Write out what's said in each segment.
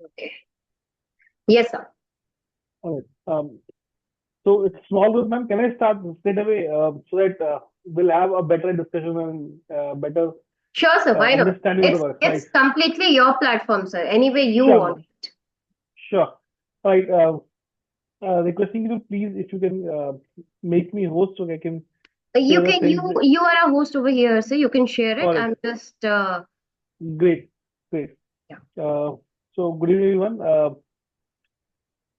Okay. Yes, sir. All right. So it's small group, ma'am. Can I start straight away so that we'll have a better discussion and better Sure, sir. Why not? understanding of the work, right? It's completely your platform, sir. Any way you Sure, want ma'am. it. Sure. Right. Requesting you to please, if you can make me host so I can You share the can same. you are a host over here, so you can share it. All right. I'm just Great. Great. yeah. So good evening, everyone.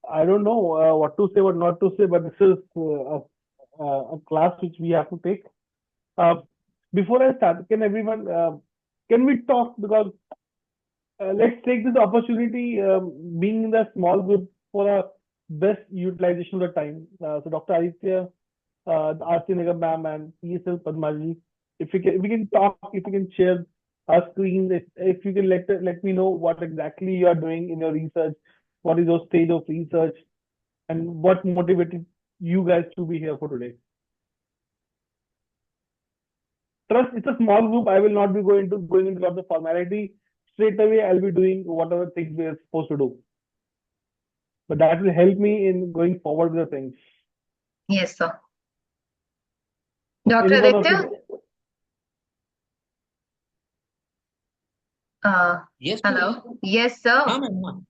I don't know what to say, what not to say, but this is a class which we have to take. Uh, Before I start, can we talk? Because let's take this opportunity, being in the small group for a best utilization of the time. So Dr. Aditya, Aarti Nigam ma'am, and PSL Padmaji, if we can talk, if you can share our screen, if you can let me know what exactly you are doing in your research, what is your stage of research, and what motivated you guys to be here for today. Trust, it's a small group. I will not be going into lots of formality. Straight away, I'll be doing whatever things we are supposed to do. But that will help me in going forward with the things. Yes, sir. Dr. Any one of Aditya? you? Yes, Hello. Yes, sir. हाँ ma'am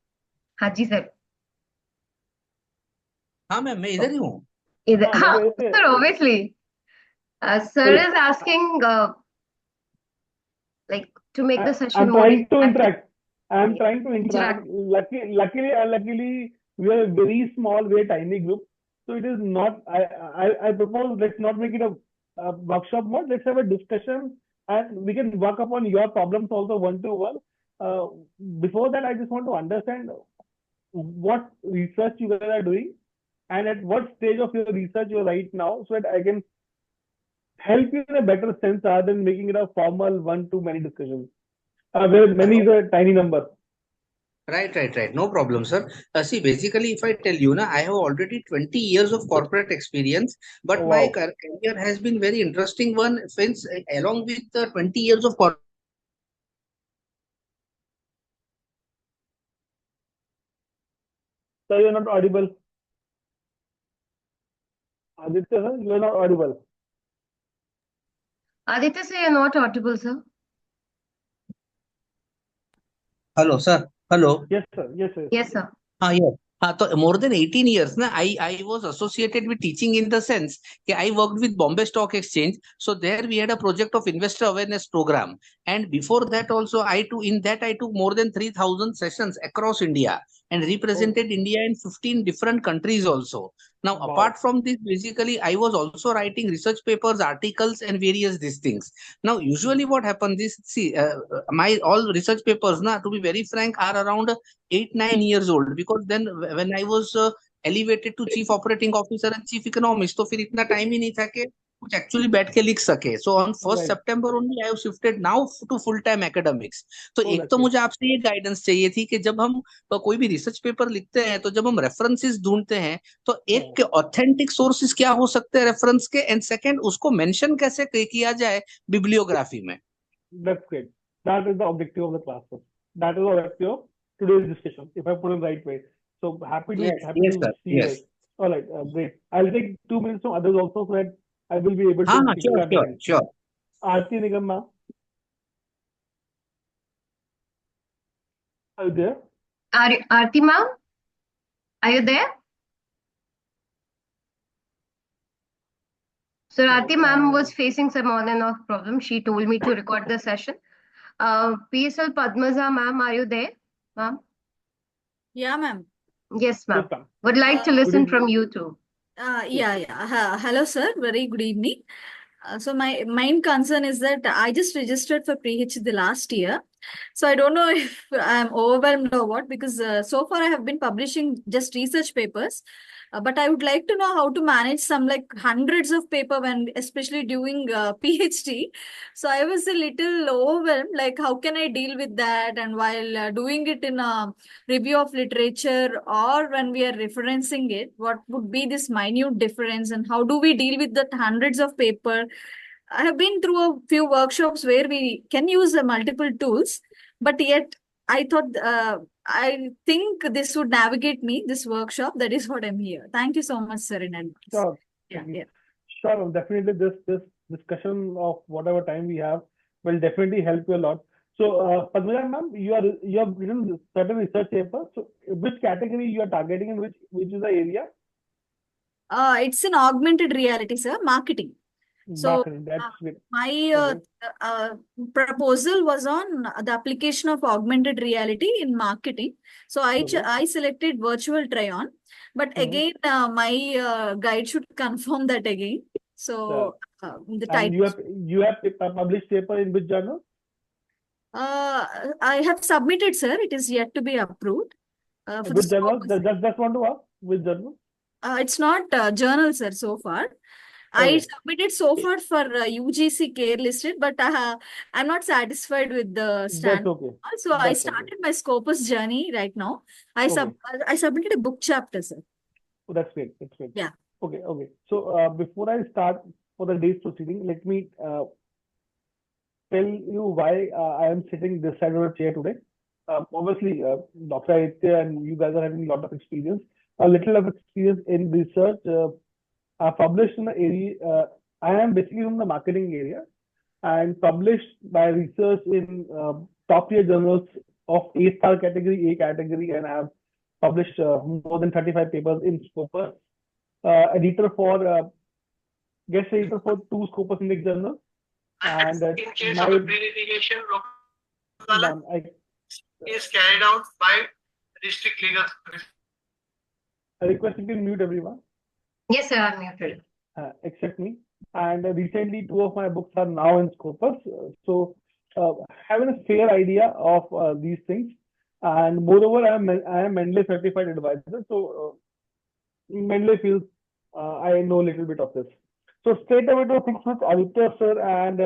हाँ जी sir. हाँ ma'am मैं इधर ही हूँ Is हाँ हाँ, वैसे sir, obviously. Sir sorry, is asking like to make the session I'm more trying to interactive. interact. I'm trying to interact. Interact. Luckily, unluckily, we are a very small, very tiny group. So it is not. I propose let's not make it a workshop mode. Let's have a discussion, and we can work upon your problems also one to one. Uh, Before that, I just want to understand what research you guys are doing, and at what stage of your research you are right now, so that I can help you in a better sense rather than making it a formal one-to-many discussion. Where many is a tiny number. Right. No problem, sir. See, basically, if I tell you, na, I have already 20 years of corporate experience, Oh, but my wow. career has been very interesting one since along with the 20 years of corporate. So you're not audible. Aditya, sir, you're not audible. Aditya, sir, you're not audible, sir. Hello, sir. Hello. Yes, sir. Yes, sir. Yes, sir. Yes. So more than 18 years, na, I was associated with teaching in the sense that I worked with Bombay Stock Exchange. So there we had a project of investor awareness program. And before that also, I took more than 3,000 sessions across India and Oh, represented India in 15 different countries also. Now, apart wow. from this, basically, I was also writing research papers, articles, and various these things. Now, usually what happens is, see, my all research papers, na, to be very frank, are around 8-9 years old because then when I was elevated to chief operating officer and chief economist तो फिर इतना time ही नहीं था कि कुछ actually बैठ के लिख सके so on 1st Right. September only I have shifted now to full time academics तो Oh, एक that's तो it. मुझे आपसे ये गाइडेंस चाहिए थी कि जब हम कोई भी रिसर्च पेपर लिखते हैं तो जब हम रेफरेंसेस ढूंढते हैं तो एक ऑथेंटिक सोर्सेस क्या हो सकते हैं रेफरेंस के एंड सेकंड उसको मेंशन कैसे किया जाए बिब्लियोग्राफी में. That's great. That is the objective of the class, sir. That is the objective of today's discussion, if I put it the right way. So happy Yes to sir, see you guys. yes. All right, great. I'll take 2 minutes from others also so that I will be able हाँ to हाँ kickstart the thing. sure. Aarti Nigam ma'am, are you there? Aarti ma'am, are you there? So Aarti ma'am was facing some on and off problem. She told me to record the session. PSL Padmaja ma'am, are you there, ma'am? Yeah, ma'am. Yes, ma'am. Yes, ma'am. Would like to Good listen evening. from you too. Hello, sir. Very good evening. So my main concern is that I just registered for pre-HD last year. So I don't know if I'm overwhelmed or what, because so far I have been publishing just research papers. But I would like to know how to manage some like hundreds of paper when especially doing PhD. So I was a little overwhelmed, like how can I deal with that? And while doing it in a review of literature or when we are referencing it, what would be this minute difference and how do we deal with the hundreds of paper? I have been through a few workshops where we can use multiple tools, but yet I thought I think this would navigate me, this workshop. That is what I'm here. Thank you so much, sir, in advance. Sure. Yeah, Thank you. yeah. Sure. Definitely, this discussion of whatever time we have will definitely help you a lot. So, Padmaja ma'am, you have written certain research papers. So, which category you are targeting and which is the area? It's an augmented reality, sir, marketing. So Marketing. That's great. my Okay. proposal was on the application of augmented reality in marketing. So Okay. I selected virtual try-on, but Mhm. again, my guide should confirm that again. Sure. So the And title. you have published paper in which journal? I have submitted, sir. It is yet to be approved for the Which journal? scope. Just want to ask which journal? It's not journal, sir, so far. I Okay. submitted so far for UGC care listed, but I'm not satisfied with the That's stand. okay. So I That's okay. started my Scopus journey right now. Okay. I submitted a book chapter, sir. Oh, that's great. That's great. Yeah. Okay. Okay. So before I start for the day's proceeding, let me tell you why I am sitting this side of the chair today. Obviously, Dr. Aditya and you guys are having a lot of experience, a little of experience in research. I published in the area. I am basically from the marketing area and published my research in top tier journals of A-star category, A category, and I have published more than 35 papers in Scopus. Editor for guest editor for two Scopus Index journals, and In case my of a pre-litigation, ma'am, is carried out by district legal service. I request you to mute everyone Yes, sir, I'm muted. except me. And recently, two of my books are now in Scopus. So, having a fair idea of these things, and moreover, I am Mendeley certified advisor. So, Mendeley feels I know a little bit of this. So, straight away to things which Aditya sir and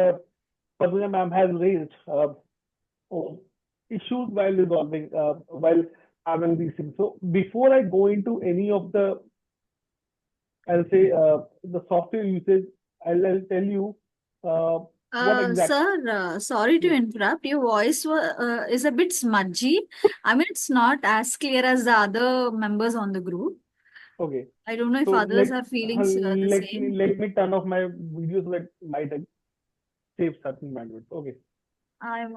Padmaja ma'am has raised issues while resolving, while having these things. So, before I go into any of the, I'll say the software usage, I'll tell you what exactly. Sir, sorry to Yes. interrupt. Your voice is a bit smudgy. I mean, it's not as clear as the other members on the group. Okay. I don't know if So others are feeling the same. let me turn off my video so that might save certain bandwidth. Okay. I'm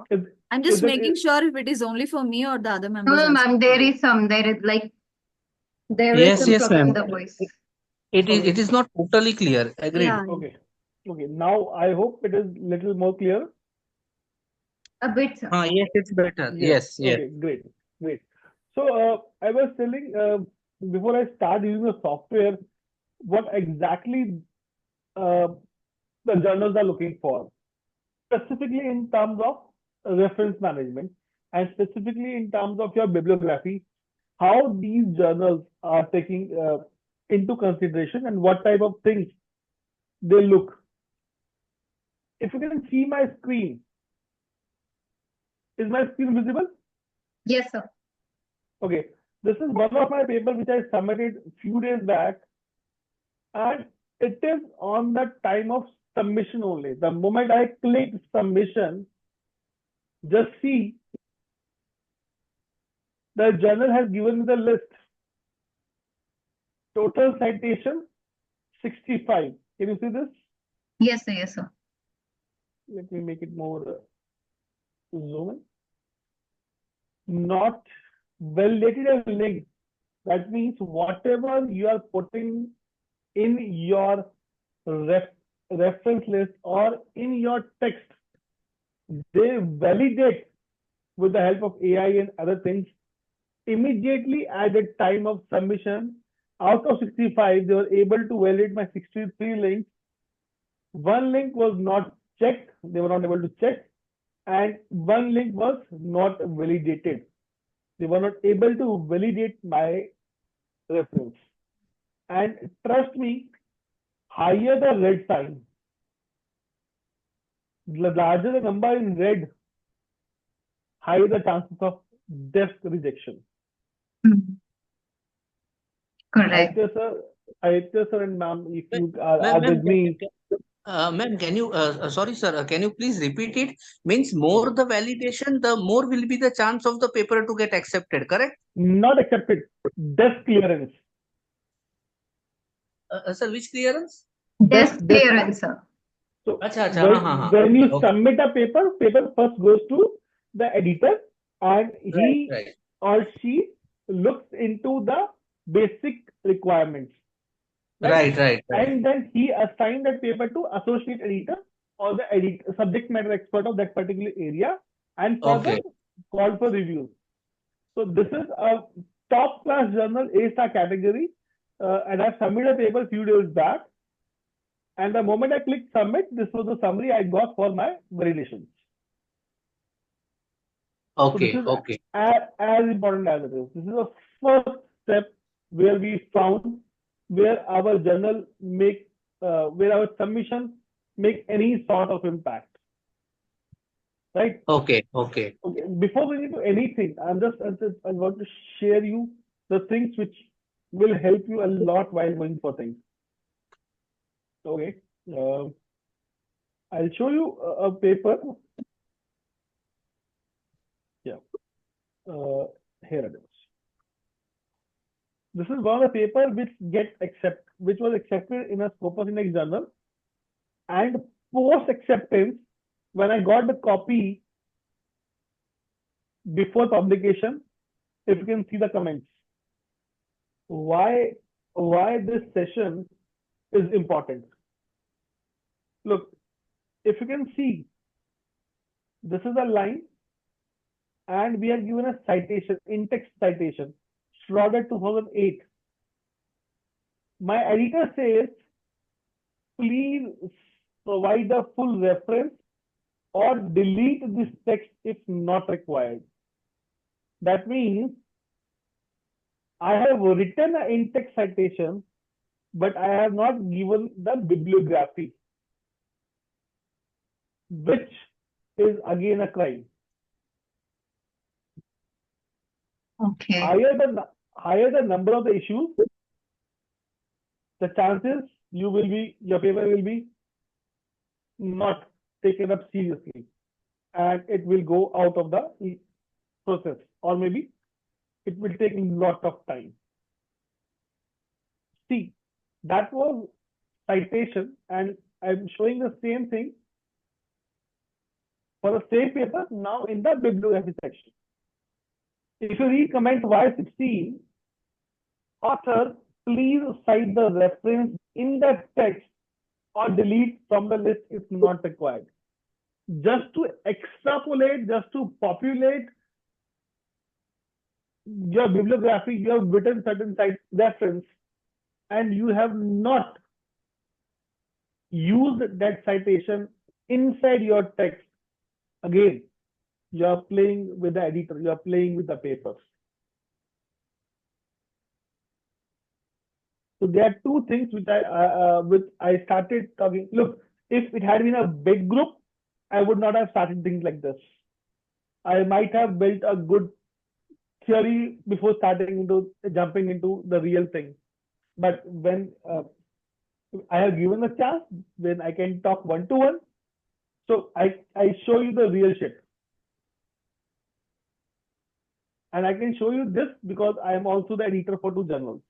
just making sure if it is only for me or the other No, members no, also. ma'am, there is Yes, some yes, problem in ma'am. the voice. It is not totally clear. Agreed. Yeah. Okay. Okay. Now I hope it is little more clear. A bit, sir. Yes, it's better. Yes, yes. Okay. Great. Great. So I was telling before I start using the software, what exactly the journals are looking for, specifically in terms of reference management and specifically in terms of your bibliography, how these journals are taking into consideration and what type of things they look. If you can see my screen, is my screen visible? Yes, sir. Okay, this is one of my papers which I submitted a few days back, and it is on the time of submission only. The moment I click submission, just see the journal has given me the list. Total citation 65. Can you see this? Yes, sir. Yes, sir. Let me make it more zoom in. Not validated as linked. That means whatever you are putting in your reference list or in your text, they validate with the help of AI and other things immediately at the time of submission. Out of 65, they were able to validate my 63 links. One link was not checked, they were not able to check, and one link was not validated. They were not able to validate my reference. And trust me, higher the red sign, the larger the number in red, higher the chances of desk rejection. Mhm. Correct. Aditya sir and ma'am, if you are Ma'am, with me. Ma'am, can you, sorry, sir, can you please repeat it? Means more the validation, the more will be the chance of the paper to get accepted, correct? Not accepted. Desk clearance. Sir, which clearance? Desk Desk. clearance, sir. So Acha, acha, when okay, you okay. submit a paper first goes to the editor, and Right, he right. or she looks into the basic requirements, right? Right. And then he assigns that paper to associate editor or the subject matter expert of that particular area, and for the Okay. call for review. So this is a top class journal, A-star category, and I submitted a paper a few days back. And the moment I clicked submit, this was the summary I got for my validations. So this Okay, is okay. as important as it is. This is the first step where we found where our journal where our submission make any sort of impact, right? Okay. Okay. Before we into anything, I want to share you the things which will help you a lot while going for things. Okay. I'll show you a paper. Yeah. Here it is. This is one of the paper which was accepted in a Scopus Index journal, and post acceptance, when I got the copy before publication, if you can see the comments, why this session is important. Look, if you can see, this is a line, and we are given a citation, in-text citation, Schroeder 2008. My editor says, please provide a full reference or delete this text if not required. That means I have written an in-text citation, but I have not given the bibliography, which is again a crime. Okay. Higher the number of the issues, the chances your paper will be not taken up seriously, and it will go out of the process, or maybe it will take a lot of time. See, that was citation, and I'm showing the same thing for the same paper now in the bibliography section. If you read comment Y16, author, please cite the reference in the text or delete from the list if not required. Just to extrapolate, just to populate your bibliography, you have written certain site reference, and you have not used that citation inside your text. Again, you are playing with the editor, you are playing with the papers. So there are two things which I started talking. Look, if it had been a big group, I would not have started things like this. I might have built a good theory before jumping into the real thing. But when I have given a chance, when I can talk one-to-one, so I show you the real shit. And I can show you this because I am also the editor for 2 journals.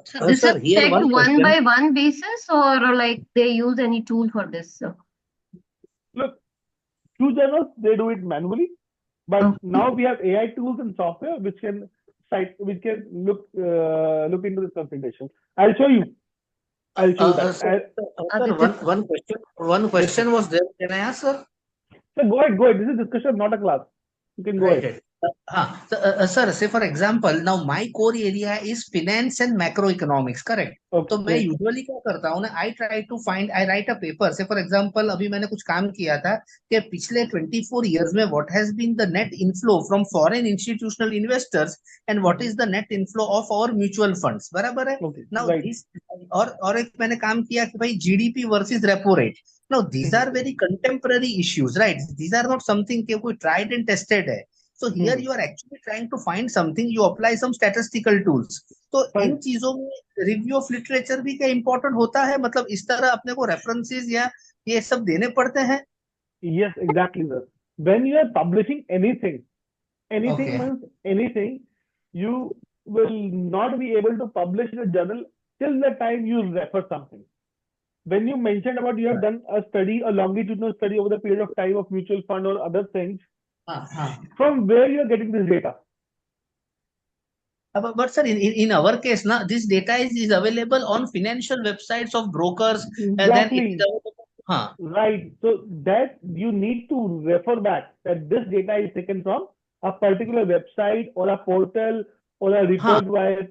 So this Sir, is here checked one one question. by one basis, or like they use any tool for this, sir? Look, 2 journals, they do it manually, but Okay. now we have AI tools and software which can look into this configuration. I'll show you that. Sir, one question was there. Can I ask, sir? So go ahead. This is discussion, not a class. You can go ahead. Right. Sir, say for example, now my core area is finance and macroeconomics, correct? Okay. तो मैं usually क्या करता हूँ ना, आई right a paper से for example अभी मैंने कुछ काम किया था कि पिछले 24 इयर्स में what has been the net inflow from foreign institutional investors and what is the net inflow of our mutual funds, बराबर है? Okay. Now Right. दिस और एक मैंने काम किया कि भाई GDP versus repo rate. Now these are very contemporary issues, right? These are not something कि कोई tried and tested है. So here you are actually trying to find something, you apply some statistical tools. तो इन Fine. चीजों में review of literature भी क्या important होता है, मतलब इस तरह अपने को रेफरेंसेस या ये सब देने पड़ते हैं? Yes, exactly, sir. When you are publishing anything Okay. means anything, you will not be able to publish in a journal till the time you refer something. When you mentioned about you have done a study, a longitudinal study over the period of time of mutual fund or other things, हाँ. from where you are getting this data? But sir, in our case, na, this data is available on financial websites of brokers, and then it is Exactly. available. हाँ. Right. So that you need to refer back that this data is taken from a particular website or a portal or a हाँ. report by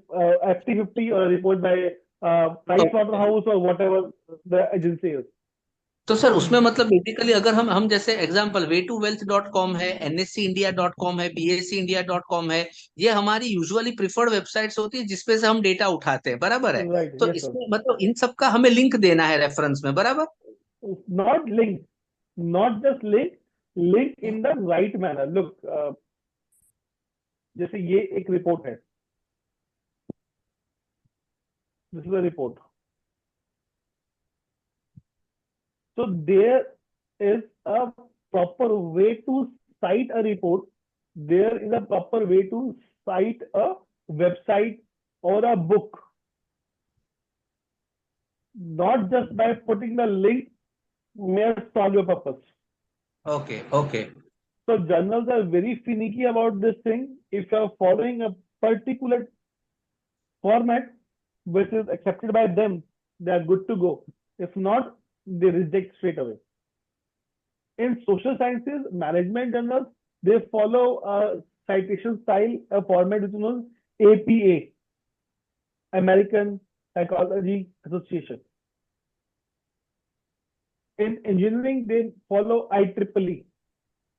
FT50 or a report by Pricewaterhouse or whatever the agency is. तो sir उसमें मतलब basically अगर हम जैसे example way2wealth.com है, nscindia.com है, bscindia.com है, ये हमारी यूजुअली प्रिफर्ड वेबसाइट्स होती है जिसपे से हम डेटा उठाते हैं, बराबर है? Right. तो Yes, sir. इसमें मतलब इन सब का हमें लिंक देना है रेफरेंस में, बराबर? Not link, not just link in the right manner. Look, जैसे ये एक रिपोर्ट है, this is a report. So there is a proper way to cite a report. There is a proper way to cite a website or a book. Not just by putting the link may solve your purpose. Okay. So journals are very finicky about this thing. If you are following a particular format which is accepted by them, they are good to go. If not, they reject straight away. In social sciences, management journals, they follow a citation style, a format which is known as APA, American Psychology Association. In engineering, they follow IEEE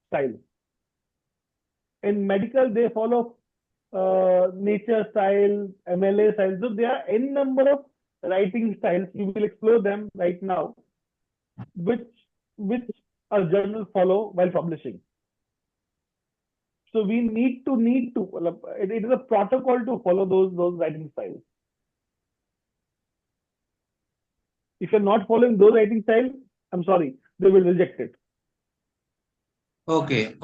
style. In medical, they follow nature style, MLA style. So there are n number of writing styles. We will explore them right now, which a journal follow while publishing. So we need to it is a protocol to follow those writing styles. If you're not following those writing styles, I'm sorry, they will reject it. Okay.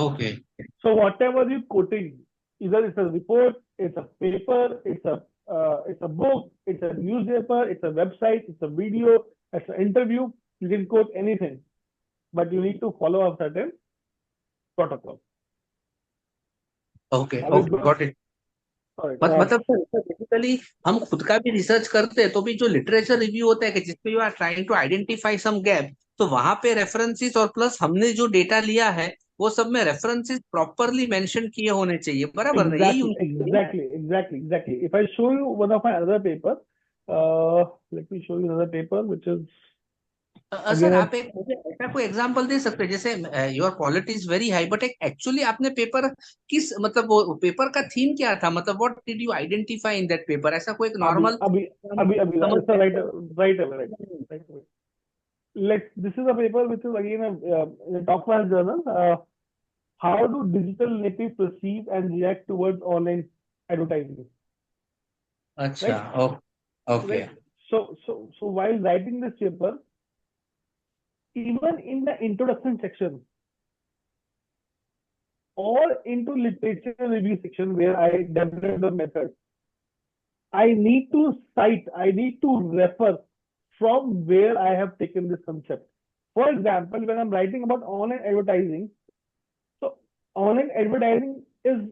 So whatever you're quoting, either it's a report, it's a paper, it's a book, it's a newspaper, it's a website, it's a video, it's an interview, you can quote anything, but you need to follow a certain protocol. Okay, Are we good? got it. All right. मतलब basically हम खुद का भी research करते हैं तो भी जो लिटरेचर रिव्यू होता है कि जिसपे you are trying to identify some gap, तो वहां पे रेफरेंसेस और प्लस हमने जो डेटा लिया है वो सब में रेफरेंसेस प्रॉपरली मेंशन किए होने चाहिए, बराबर ना? यही Exactly. If I show you one of my other paper, let me show you another paper which is sir आप एक मुझे ऐसा कोई एग्जांपल दे सकते हैं जैसे your quality is very high but एक एक्चुअली आपने पेपर किस मतलब वो पेपर का थीम क्या था, मतलब what did you identify in that paper, ऐसा कोई एक normal right. This is a paper which is again a top class journal. How do digital natives perceive and react towards online advertising? अच्छा, okay. Right? So while writing this paper, even in the introduction section or into literature review section where I developed the method, I need to cite, I need to refer from where I have taken this concept. For example, when I'm writing about online advertising, so online advertising is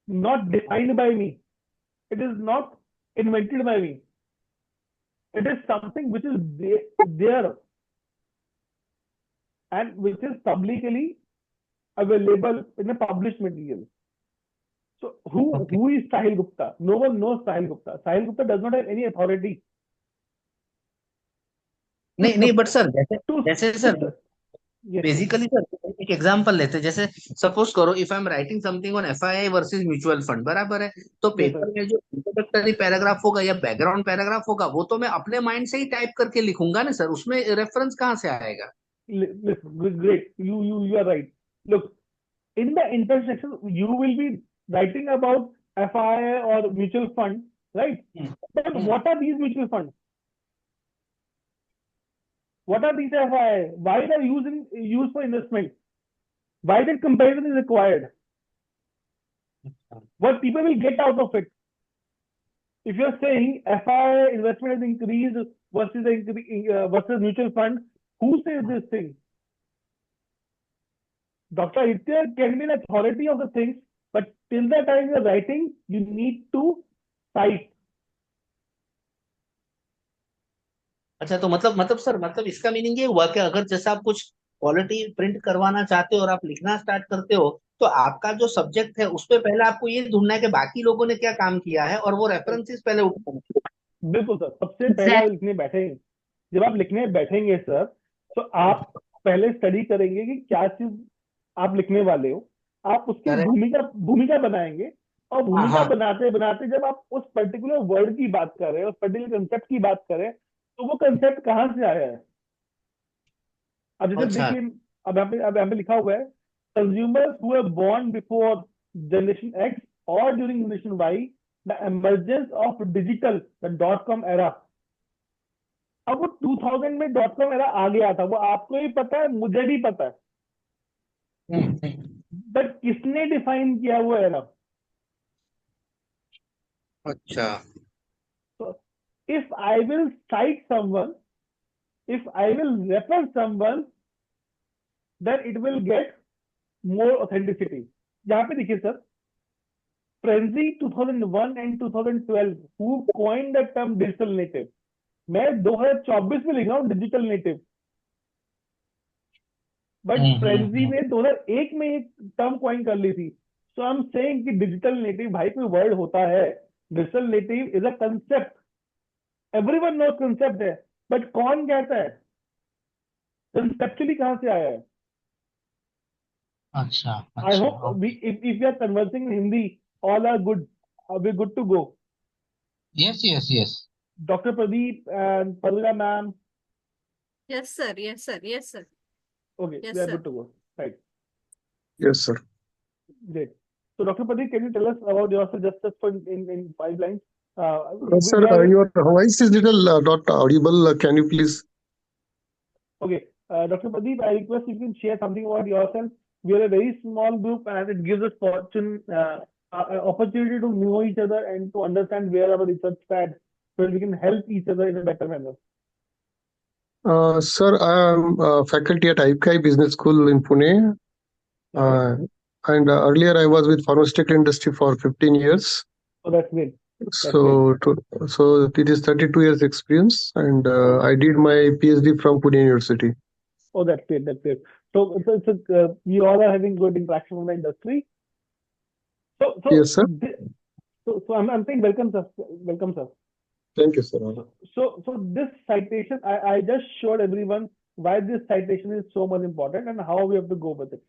not defined by me. It is not invented by me. It is something which is there and which is publicly available in a published material. So who is Sahil Gupta? No one knows Sahil Gupta. Sahil Gupta does not have any authority. नहीं but sir जैसे sir basically sir एक example लेते हैं, जैसे suppose करो if I am writing something on FII versus mutual fund, बराबर है? तो पेपर में जो इंट्रोडक्टरी पैराग्राफ होगा या बैकग्राउंड पैराग्राफ होगा वो तो मैं अपने माइंड से ही टाइप करके लिखूंगा ना सर, उसमें रेफरेंस कहाँ से आएगा? Great, you are right. Look, in the intersection, you will be writing about FII or mutual fund, right? But what are these mutual funds? What are these FII? Why they are used for investment? Why that comparison is required? What people will get out of it? If you're saying FII investment has increased versus mutual fund, who says this thing? Dr. Aditya can be an authority of the things, but till the time you're writing, you need to cite. अच्छा, तो मतलब sir, मतलब इसका meaning ये हुआ कि अगर जैसा आप कुछ क्वालिटी प्रिंट करवाना चाहते हो और आप लिखना स्टार्ट करते हो, तो आपका जो सब्जेक्ट है उस पे पहले आपको ये ढूंढना है कि बाकी लोगों ने क्या काम किया है, और वो रेफरेंसेस पहले उठाना है। बिल्कुल सर, सबसे पहले आप लिखने बैठेंगे, जब आप लिखने बैठेंगे सर, तो आप पहले स्टडी करेंगे कि क्या चीज आप लिखने वाले हो, आप उसकी Correct. भूमिका बनाएंगे, और भूमिका हाँ। बनाते बनाते जब आप उस पर्टिकुलर वर्ड की बात कर रहे हैं, उस पर्टिकुलर कंसेप्ट की बात करें, तो वो कंसेप्ट कहाँ से आया है। अब जैसे अच्छा। देखिए, अब यहाँ पे लिखा हुआ है, consumers who are born before generation X और during generation Y, the emergence of digital, the .com era. अब वो 2000 में .com एरा आ गया था, वो आपको भी पता है, मुझे भी पता है, बट किसने डिफाइन किया वो एरा। अच्छा। So if I will cite someone, if I will refer someone, then it will get more authenticity. यहाँ पे देखिए sir, Frenzy 2001 and 2012 who coined the term digital native. मैं 2024 में लिख रहा हूँ डिजिटल नेटिव, बट फ्रेंजी ने 2001 में एक टर्म कॉइन कर ली थी। सो आई एम सेइंग कि डिजिटल नेटिव भाई कोई वर्ड होता है, digital native is a concept, everyone knows concept है, बट कौन कहता है, कंसेप्चुअली कहां से आया है। अच्छा। I hope if we are conversing in Hindi, all are good, we good to go. Yes. Dr. Pradeep and Parula ma'am, Yes, sir. Yes, sir. Yes, sir. okay, Yes, they are sir. good to go, right? Yes, sir. Great. So Dr. Pradeep, can you tell us about yourself just for in 5 lines? Sir, your voice is little not audible. Can you please? Okay, Dr. Pradeep, I request you can share something about yourself. We are a very small group, and it gives us opportunity to know each other and to understand where our research stands, so we can help each other in a better manner. Sir, I am faculty at IPI Business School in Pune. And earlier I was with pharmaceutical industry for 15 years. Oh, that's great. So it is 32 years experience, and I did my PhD from Pune University. Oh, that's great. That's great. So we all are having good interaction with the industry. So Yes, sir. So I'm saying welcome, sir. Welcome, sir. Thank you, sir. So this citation, I just showed everyone why this citation is so much important and how we have to go with it.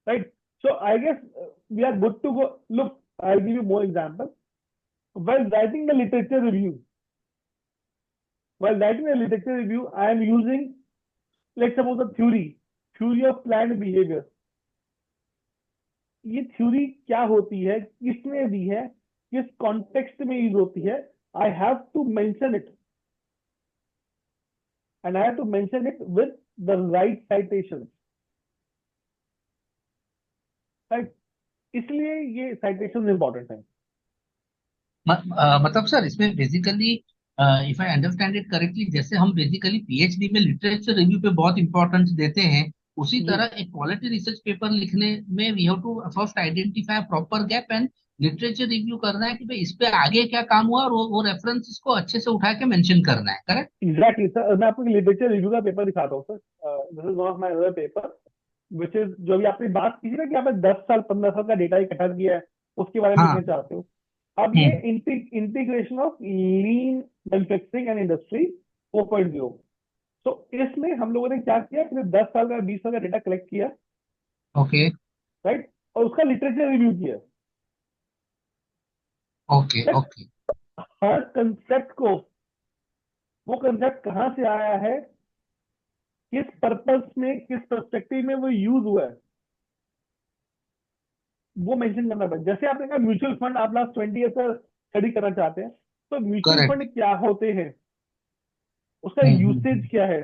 Right? So I guess we are good to go. Look, I'll give you more examples. While writing the literature review, I am using, let's suppose, a theory of planned behavior. ये theory क्या होती है, किसने दी है, किस context में use होती है, I have to mention it, and I have to mention it with the right citation, right. इसलिए ये साइटेशन इंपॉर्टेंट है। मतलब सर, इसमें basically if I understand it correctly, जैसे हम बेसिकली पीएचडी में लिटरेचर रिव्यू पे बहुत इंपॉर्टेंस देते हैं, उसी तरह एक क्वालिटी रिसर्च पेपर लिखने में we have to first identify proper gap and literature review करना है कि भाई इस पे आगे क्या काम हुआ, और वो रेफरेंसेस को अच्छे से उठा के मेंशन करना है। करेक्ट? एग्जैक्टली सर, मैं आपको लिटरेचर रिव्यू का पेपर दिखाता हूँ sir. This is one of my other paper which is, जो भी आपने बात की थी ना कि आपने 10 साल 15 साल का डेटा इकट्ठा किया है, उसके बारे में लिखना चाहते हो। अब ये integration of lean manufacturing and industry 4.0। तो इसमें हम लोगों ने क्या किया, फिर 10 साल का 20 साल का डेटा कलेक्ट किया, ओके राइट, और उसका लिटरेचर रिव्यू किया। Okay okay. हर कंसेप्ट को, वो कंसेप्ट कहाँ से आया है, किस पर्पस में, किस पर्सपेक्टिव में वो यूज हुआ है, वो मेंशन करना पड़ेगा। जैसे आपने कहा म्यूचुअल फंड आप लास्ट 20 ईयर का स्टडी करना चाहते हैं, तो म्यूचुअल करेक्ट। फंड क्या होते हैं, उसका यूसेज क्या है,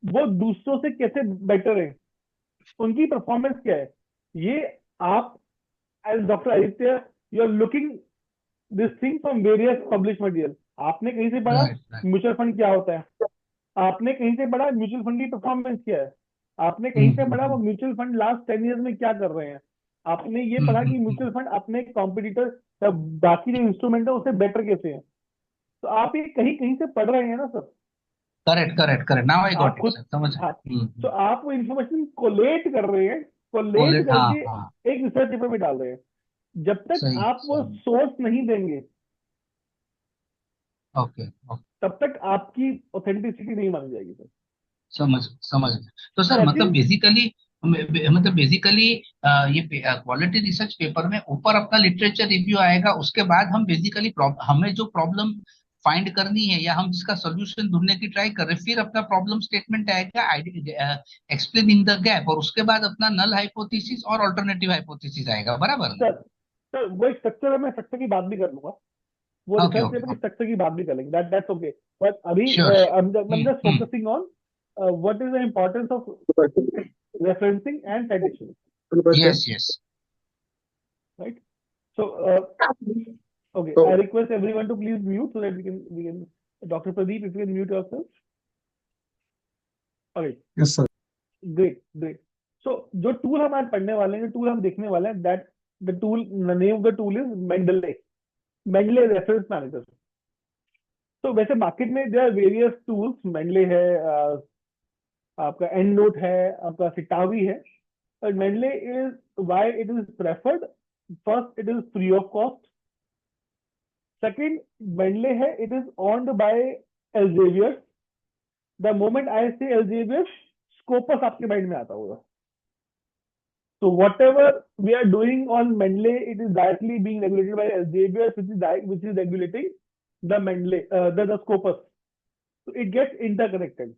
वो दूसरों से कैसे बेटर है, उनकी परफॉर्मेंस क्या है, ये आप as doctor Aditya you are looking this thing from various publish material. आपने कहीं से पढ़ा राइट राइट। म्यूचुअल फंड क्या होता है, आपने कहीं से पढ़ा म्यूचुअल फंड की परफॉर्मेंस क्या है, आपने कहीं से पढ़ा वो म्यूचुअल फंड लास्ट 10 ईयर्स में क्या कर रहे हैं, आपने ये पढ़ा कि म्यूचुअल फंड अपने कॉम्पिटिटर या बाकी जो इंस्ट्रूमेंट है उससे बेटर कैसे है। तो आप ये कहीं कहीं से पढ़ रहे हैं ना sir, correct correct correct, now I आप गॉट इट खुद, सर, समझ हाँ, गया। तो आप वो इंफॉर्मेशन कोलेट कर रहे हैं, कोलेट कोलेट, हाँ करके हाँ। एक रिसर्च पेपर में डाल रहे हैं। जब तक सही आप वो सही। सोर्स नहीं देंगे ओके ओके। तब तक आपकी ऑथेंटिसिटी नहीं मानी जाएगी सर। समझ समझ गया। तो सर मतलब सेकंड, बेसिकली, मतलब बेसिकली ये क्वालिटी रिसर्च पेपर में ऊपर अपना लिटरेचर रिव्यू आएगा, उसके बाद हम बेसिकली हमें जो प्रॉब्लम फाइंड करनी है या हम जिसका सोल्यूशन ढूंढने की ट्राई कर रहे हैं, फिर अपना प्रॉब्लम स्टेटमेंट आएगा, एक्सप्लेनिंग द गैप, और उसके बाद अपना नल हाइपोथेसिस और अल्टरनेटिव हाइपोथेसिस आएगा, बराबर ना? सर सर वो एक स्ट्रक्चर है, मैं स्ट्रक्चर की बात भी कर लूंगा, वो ओके रिसर्च ओके पेपर की ओके। स्ट्रक्चर की बात भी कर लेंगे, दैट्स ओके। बट अभी sure. I'm just focusing on what is the importance of referencing and citation, yes yes. right? So okay, I So, request everyone to please mute so that we can Dr. Pradeep, if you can mute yourself. Okay, yes, sir. great, great. So जो tool हम आज पढ़ने वाले हैं, जो tool हम देखने वाले हैं, that the tool, the name of the tool is Mendeley Reference Manager. तो वैसे मार्केट में there are various tools, Mendel है, आपका एंड नोट है, आपका सिटावी है, but Mendeley is why it is preferred. First, it is free of cost. Second, Mendeley है, it is owned by Elsevier. The moment I say Elsevier, Scopus आपके mind में आता होगा. So whatever we are doing on Mendeley, it is directly being regulated by Elsevier, which is regulating the Mendeley, the Scopus. So it gets interconnected,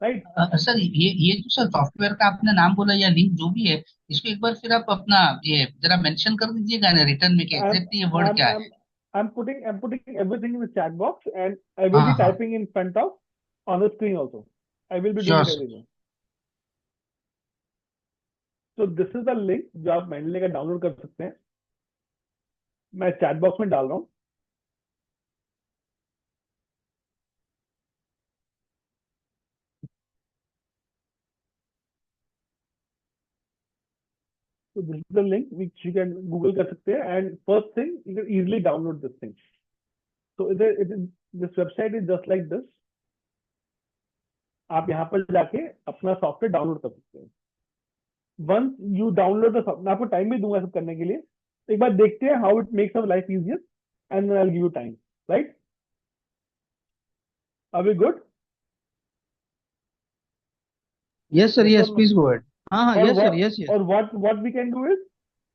right? Sir ये जो sir software का आपने नाम बोला या लिंक जो भी है, इसको एक बार फिर आप अपना ये जरा मेंशन कर दीजिएगा ना रिटर्न में कि I'm एग्जैक्टली ये वर्ड I'm क्या I'm है। I'm putting everything in the chat box, and I will हाँ be हाँ। typing in front of on the screen also. I will be doing sure it sir. everything. So this is the link जो आप Mendeley का download कर सकते हैं, मैं chat box में डाल रहा हूँ। So this is the link which you can Google कर सकते हैं, and first thing you can easily download this thing. So this website is just like this. आप यहाँ पर जाके अपना सॉफ्टवेयर डाउनलोड कर सकते हैं। Once you download the software, मैं आपको टाइम भी दूंगा सब करने के लिए, एक बार देखते हैं how it makes our life easier, and then I'll give you time, right? Are we good? Yes sir, Yes or yes no? Please go ahead. हाँ हाँ, Or yes sir, what? Yes yes. Or what we can do is,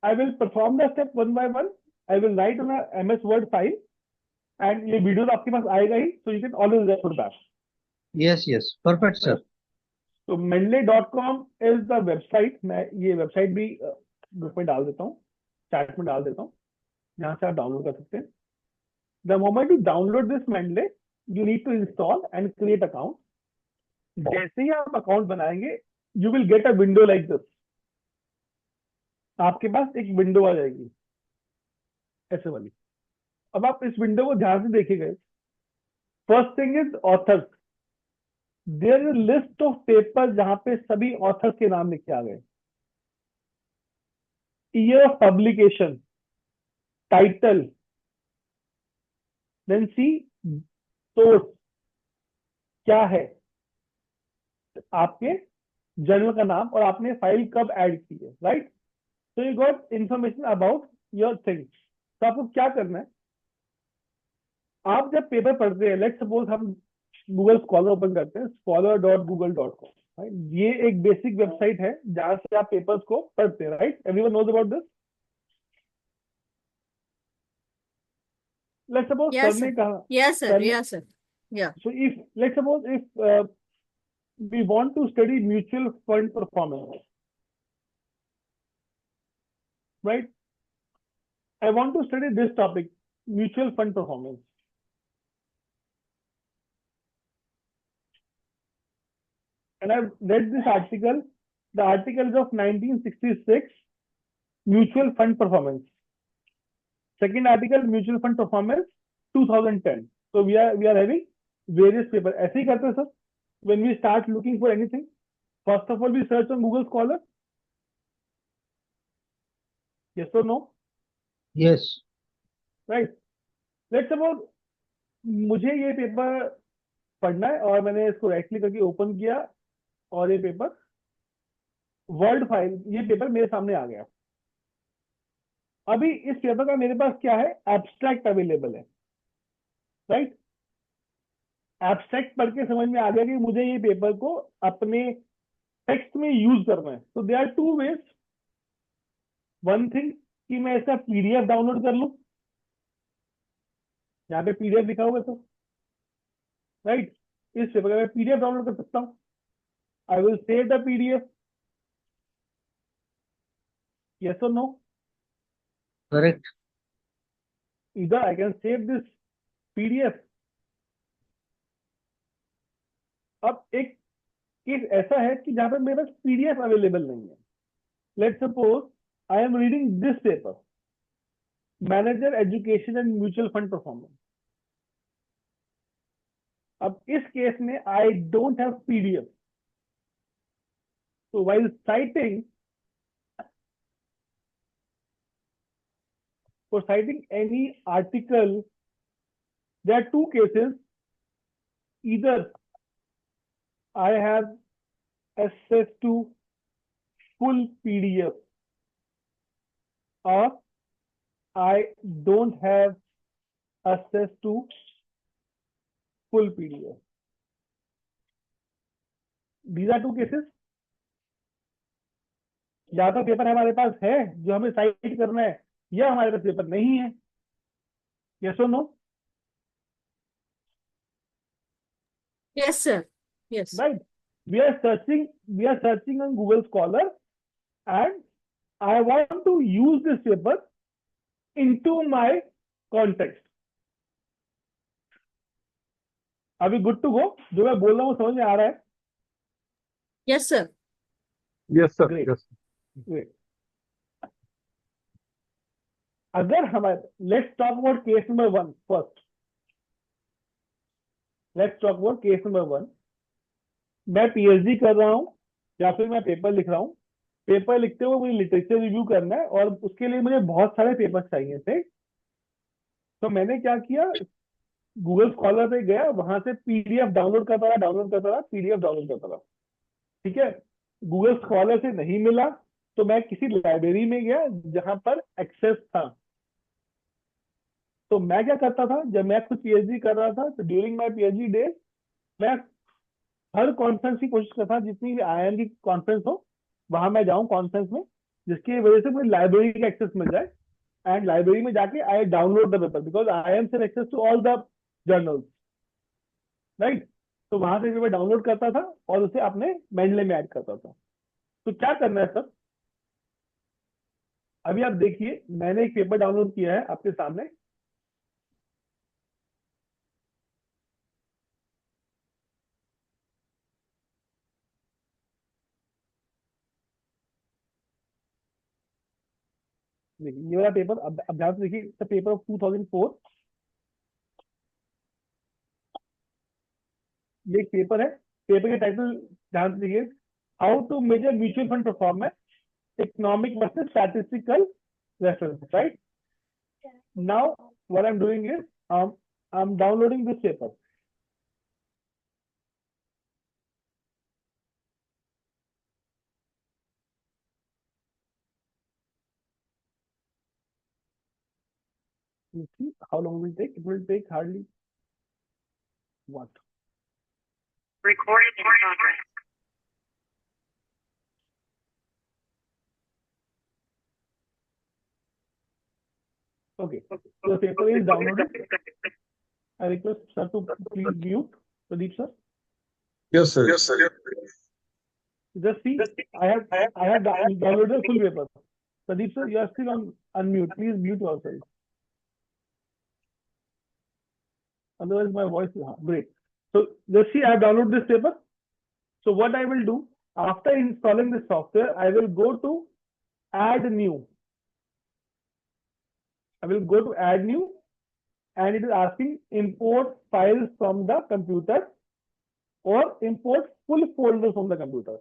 I will perform the step one by one. I will write on a MS Word file, and ये video तो आपके पास आएगा ही, so you can always refer back, yes yes, perfect right? Sir. So mendeley.com is the website. मैं ये website भी group में डाल देता हूँ, चैट में डाल देता हूँ, यहाँ से आप डाउनलोड कर सकते हैं। The moment you download this Mendeley, you need to install and create account. जैसे ही आप अकाउंट बनाएंगे, you will get a window like this. आपके पास एक विंडो आ जाएगी ऐसे वाली। अब आप इस विंडो को ध्यान से देखिएगा। First thing is authors. There is list of paper जहां पे सभी ऑथर्स के नाम लिखे आ गए, year of publication, title, then see source क्या है, आपके जर्नल का नाम और आपने फाइल कब ऐड की है, right? So you got information about your things. तो आपको क्या करना है, आप जब पेपर पढ़ते हैं, लेट्स सपोज हम गूगल स्कॉलर ओपन करते हैं, scholar.google.com, राइट? ये एक बेसिक वेबसाइट है जहां से आप पेपर्स को पढ़ते हैं, right? Everyone knows about this. Let's suppose Yes, sir ने sir. कहा, Yes, sir. सर ने, Yes, sir. Yeah. so if let's suppose if we want to study mutual fund performance, right? I want to study this topic, mutual fund performance. And I've read this article. The article is of 1966, mutual fund performance. Second article, mutual fund performance, 2010. So we are having various papers. ऐसे ही करते हैं sir. When we start looking for anything, first of all we search on Google Scholar. Yes or no? Yes. Right. Let's suppose मुझे ये paper पढ़ना है और मैंने इसको राइट क्लिक करके ओपन किया और ये पेपर वर्ड फाइल, ये पेपर मेरे सामने आ गया. अभी इस पेपर का मेरे पास क्या है, एब्स्ट्रैक्ट अवेलेबल है, राइट. एब्स्ट्रैक्ट पढ़ के समझ में आ गया कि मुझे ये पेपर को अपने टेक्स्ट में यूज करना है. तो there are two ways. One thing कि मैं इसका पीडीएफ डाउनलोड कर लूं. यहाँ पे पीडीएफ लिखा हुआ है सर, राइट. इस पेपर का मैं पीडीएफ डाउनलोड कर सकता हूँ. I will save the PDF. Yes और no? Correct. Either I can save this PDF. अब एक केस ऐसा है कि जहां पे मेरे पास पीडीएफ अवेलेबल नहीं है. Let's suppose I am reading this paper, manager education and mutual fund performance. अब इस केस में I don't have PDF. So while citing any article, there are two cases. Either I have access to full PDF or I don't have access to full PDF. These are two cases. या तो paper हमारे पास है जो हमें site करना है, या हमारे पास पेपर नहीं है. यस और no? Yes, sir. Yes. Right. We are searching on Google Scholar, and I want to use this paper into my context. Are we good to go? जो मैं बोल रहा हूँ समझ में आ रहा है? Yes, sir. Yes, sir. Great. Yes. Great. अगर हमारे, let's talk about case number 1 first. Let's talk about case number 1. मैं पीएचडी कर रहा हूँ या फिर मैं पेपर लिख रहा हूँ. पेपर लिखते हुए मुझे लिटरेचर रिव्यू करना है और उसके लिए मुझे बहुत सारे पेपर चाहिए थे. तो मैंने क्या किया, गूगल स्कॉलर पे गया, वहां से पीडीएफ डाउनलोड करता रहा, पीडीएफ डाउनलोड करता रहा. ठीक है. गूगल स्कॉलर से नहीं मिला तो मैं किसी लाइब्रेरी में गया जहां पर एक्सेस था. तो मैं क्या करता था, जब मैं खुद पीएचडी कर रहा था, तो ड्यूरिंग माय पीएचडी डेज मैं हर कॉन्फ्रेंस की कोशिश करता था, जितनी भी आईआईएम की कॉन्फ्रेंस हो वहां मैं जाऊं कॉन्फ्रेंस में, जिसकी वजह से मुझे लाइब्रेरी का एक्सेस मिल जाए. एंड लाइब्रेरी में जाके I download the paper because IIM से access to all the journals, right. तो वहां से पेपर डाउनलोड करता था और उसे अपने मेंडले में ऐड करता था. तो क्या करना है सर, अभी आप देखिए मैंने एक पेपर डाउनलोड किया है आपके सामने. देखिए ये वाला पेपर, अब ध्यान से देखिए, पेपर ऑफ 2004. ये एक पेपर है. पेपर के टाइटल ध्यान से देखिए, how to measure mutual fund performance, economic versus statistical reference, right. Now what I am doing is I am downloading this paper. You see how long it will take? It will take hardly what? Recording in progress. Okay. The paper is downloaded. I request sir to please mute. Pradeep sir. Yes, sir. Just see, I have downloaded the full paper. Pradeep sir, you are still on unmute. Please mute yourself. Otherwise, my voice is great. So just see, I have downloaded this paper. So what I will do after installing this software, I will go to Add New. I will go to Add New, and it is asking import files from the computer or import full folders from the computer.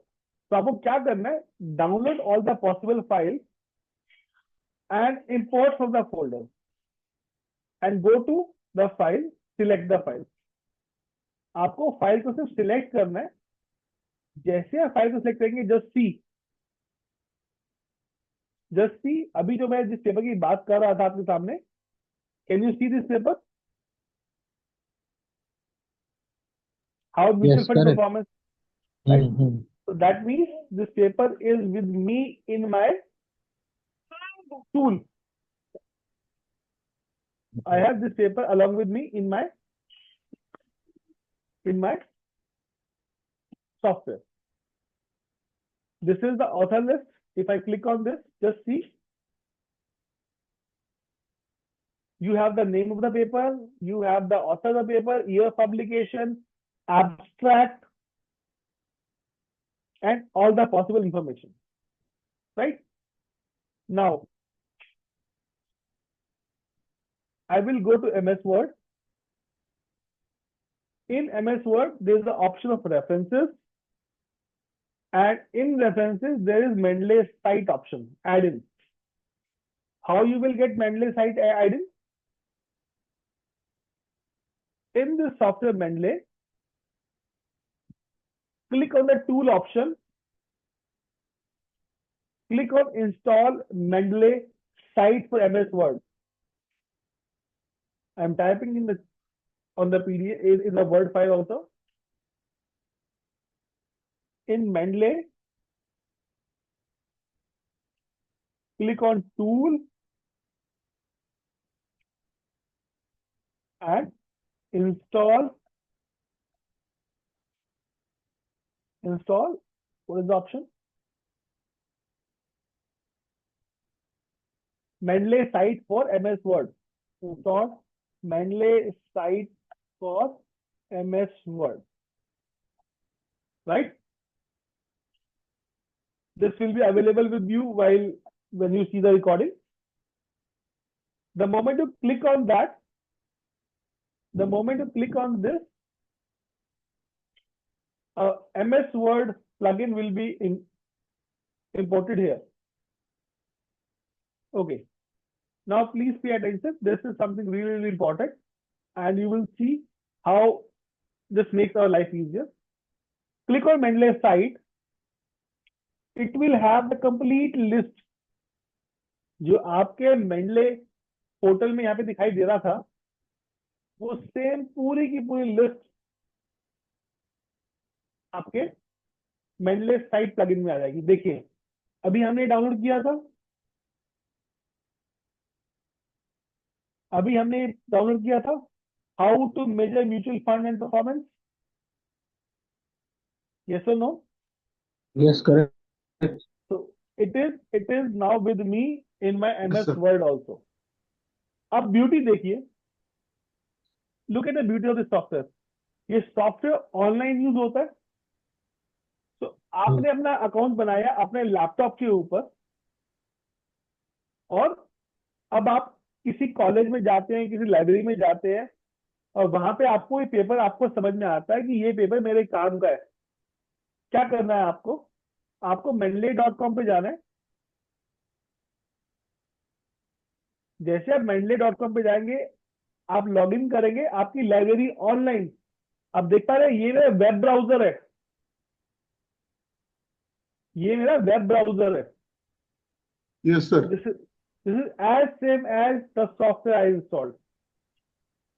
तो आपको क्या करना है? Download all the possible files and import from the folder, and go to the file, select the file. आपको file को सिर्फ select करना है. जैसे आप फाइल को सिलेक्ट करेंगे, जस्ट सी अभी जो मैं जिस पेपर की बात कर रहा था आपके सामने, can you see this paper? How mutual fund performance, right? So that means this paper is with me in my tool. I have this paper along with me in my software. This is the author list. If I click on this, just see. You have the name of the paper, you have the author of the paper, year of publication, abstract, and all the possible information, right? Now, I will go to MS Word. In MS Word, there is the option of references, and in references, there is Mendeley site option, add in. How you will get Mendeley site add in? In this software Mendeley, click on the tool option, click on install Mendeley site for MS Word. I am typing in on the PDF in the Word file also. In Mendeley, click on tool and install. What is the option? Mendeley site for MS Word. Install Mendeley site for MS Word. Right? This will be available with you when you see the recording. The moment you click on that, the moment you click on this, MS Word plugin will be imported here. Okay. Now please pay attention. This is something really, really important, and you will see how this makes our life easier. Click on Mendeley site. It will have the complete list. जो आपके Mendeley portal में यहाँ पे दिखाई दे रहा था, वो same पूरी की पूरी लिस्ट आपके Mendeley साइट प्लगइन में आ जाएगी. देखिए, अभी हमने डाउनलोड किया था, how to measure mutual fund and performance. Yes or no? Yes, correct. So it is now with me in my MS Word also. अब ब्यूटी देखिए. Look at the beauty of this software. ये software online use होता है. तो आपने अपना account बनाया अपने लैपटॉप के ऊपर, और अब आप किसी कॉलेज में जाते हैं, किसी लाइब्रेरी में जाते हैं, और वहां पे आपको ये पेपर आपको समझ में आता है कि ये पेपर मेरे काम का है. क्या करना है आपको mendeley.com पे जाना है. जैसे आप mendeley.com पे जाएंगे, आप लॉग इन करेंगे, आपकी लाइब्रेरी ऑनलाइन. आप देख पा रहे हैं, ये मेरा वेब ब्राउजर है. Yes, sir. This is as same as the software I installed.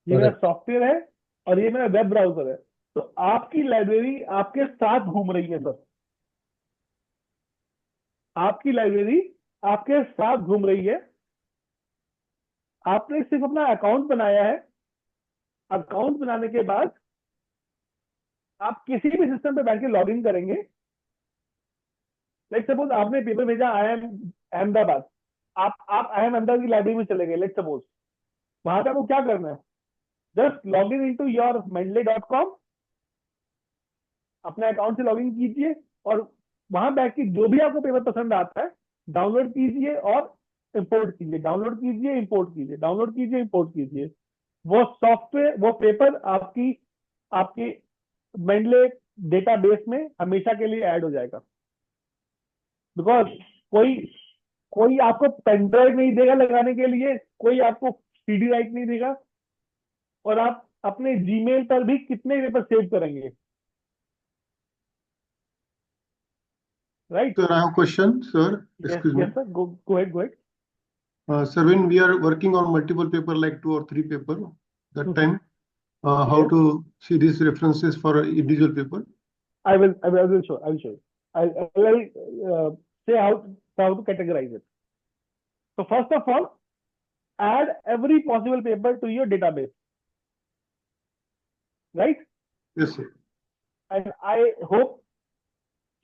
ये मेरा सॉफ्टवेयर है और ये मेरा वेब ब्राउजर है. तो आपकी लाइब्रेरी आपके साथ घूम रही है सर. आपकी लाइब्रेरी आपके साथ घूम रही है. आपने सिर्फ अपना अकाउंट बनाया है. अकाउंट बनाने के बाद आप किसी भी सिस्टम पे बैठ के लॉग इन करेंगे. लाइक सपोज आपने पेपर भेजा, आई एम अहमदाबाद. आप अहमदाबाद की लाइब्रेरी में चले गए, लेट्स सपोज, वहां पे आपको क्या करना है, just log in into your mendeley.com, अपने अकाउंट से लॉग इन कीजिए और वहां बैठ के जो भी आपको पेपर पसंद आता है डाउनलोड कीजिए और इंपोर्ट कीजिए, डाउनलोड कीजिए इंपोर्ट कीजिए, डाउनलोड कीजिए इंपोर्ट कीजिए। वो सॉफ्टवेयर, वो पेपर आपकी आपकी मेंडले डेटाबेस में हमेशा के लिए ऐड हो जाएगा। बिकॉज कोई कोई आपको पेन ड्राइव नहीं देगा लगाने के लिए, कोई आपको सीडी राइट नहीं देगा, और आप अपने जीमेल पर भी कितने पेपर सेव करेंगे, right? Sir, I have a question, sir. Yes, Excuse me. yes, sir. Go ahead. Sir, when we are working on multiple paper, like 2 or 3 paper, that Mhm. time, how Yes. to see these references for individual paper? I will show. I will show you. I will say how to categorize it. So first of all, add every possible paper to your database, right? Yes, sir. And I hope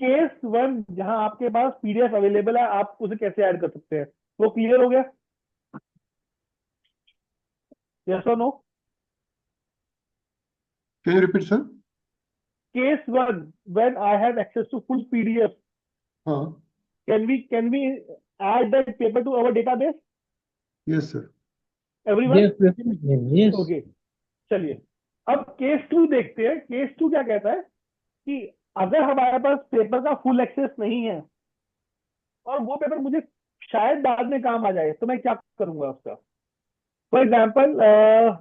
case one जहां आपके पास PDF available है, आप उसे कैसे add कर सकते हैं, वो क्लियर हो गया? यस और no? Can you repeat, sir? Case one, when I have access to full PDF, can we add that paper to our database? Yes, sir. Everyone? Yes, definitely. Yes. Okay. चलिए अब case to देखते हैं। Case to क्या कहता है कि अगर हमारे पास पेपर का फुल एक्सेस नहीं है और वो पेपर मुझे शायद बाद में काम आ जाए, तो मैं क्या करूंगा उसका? For example,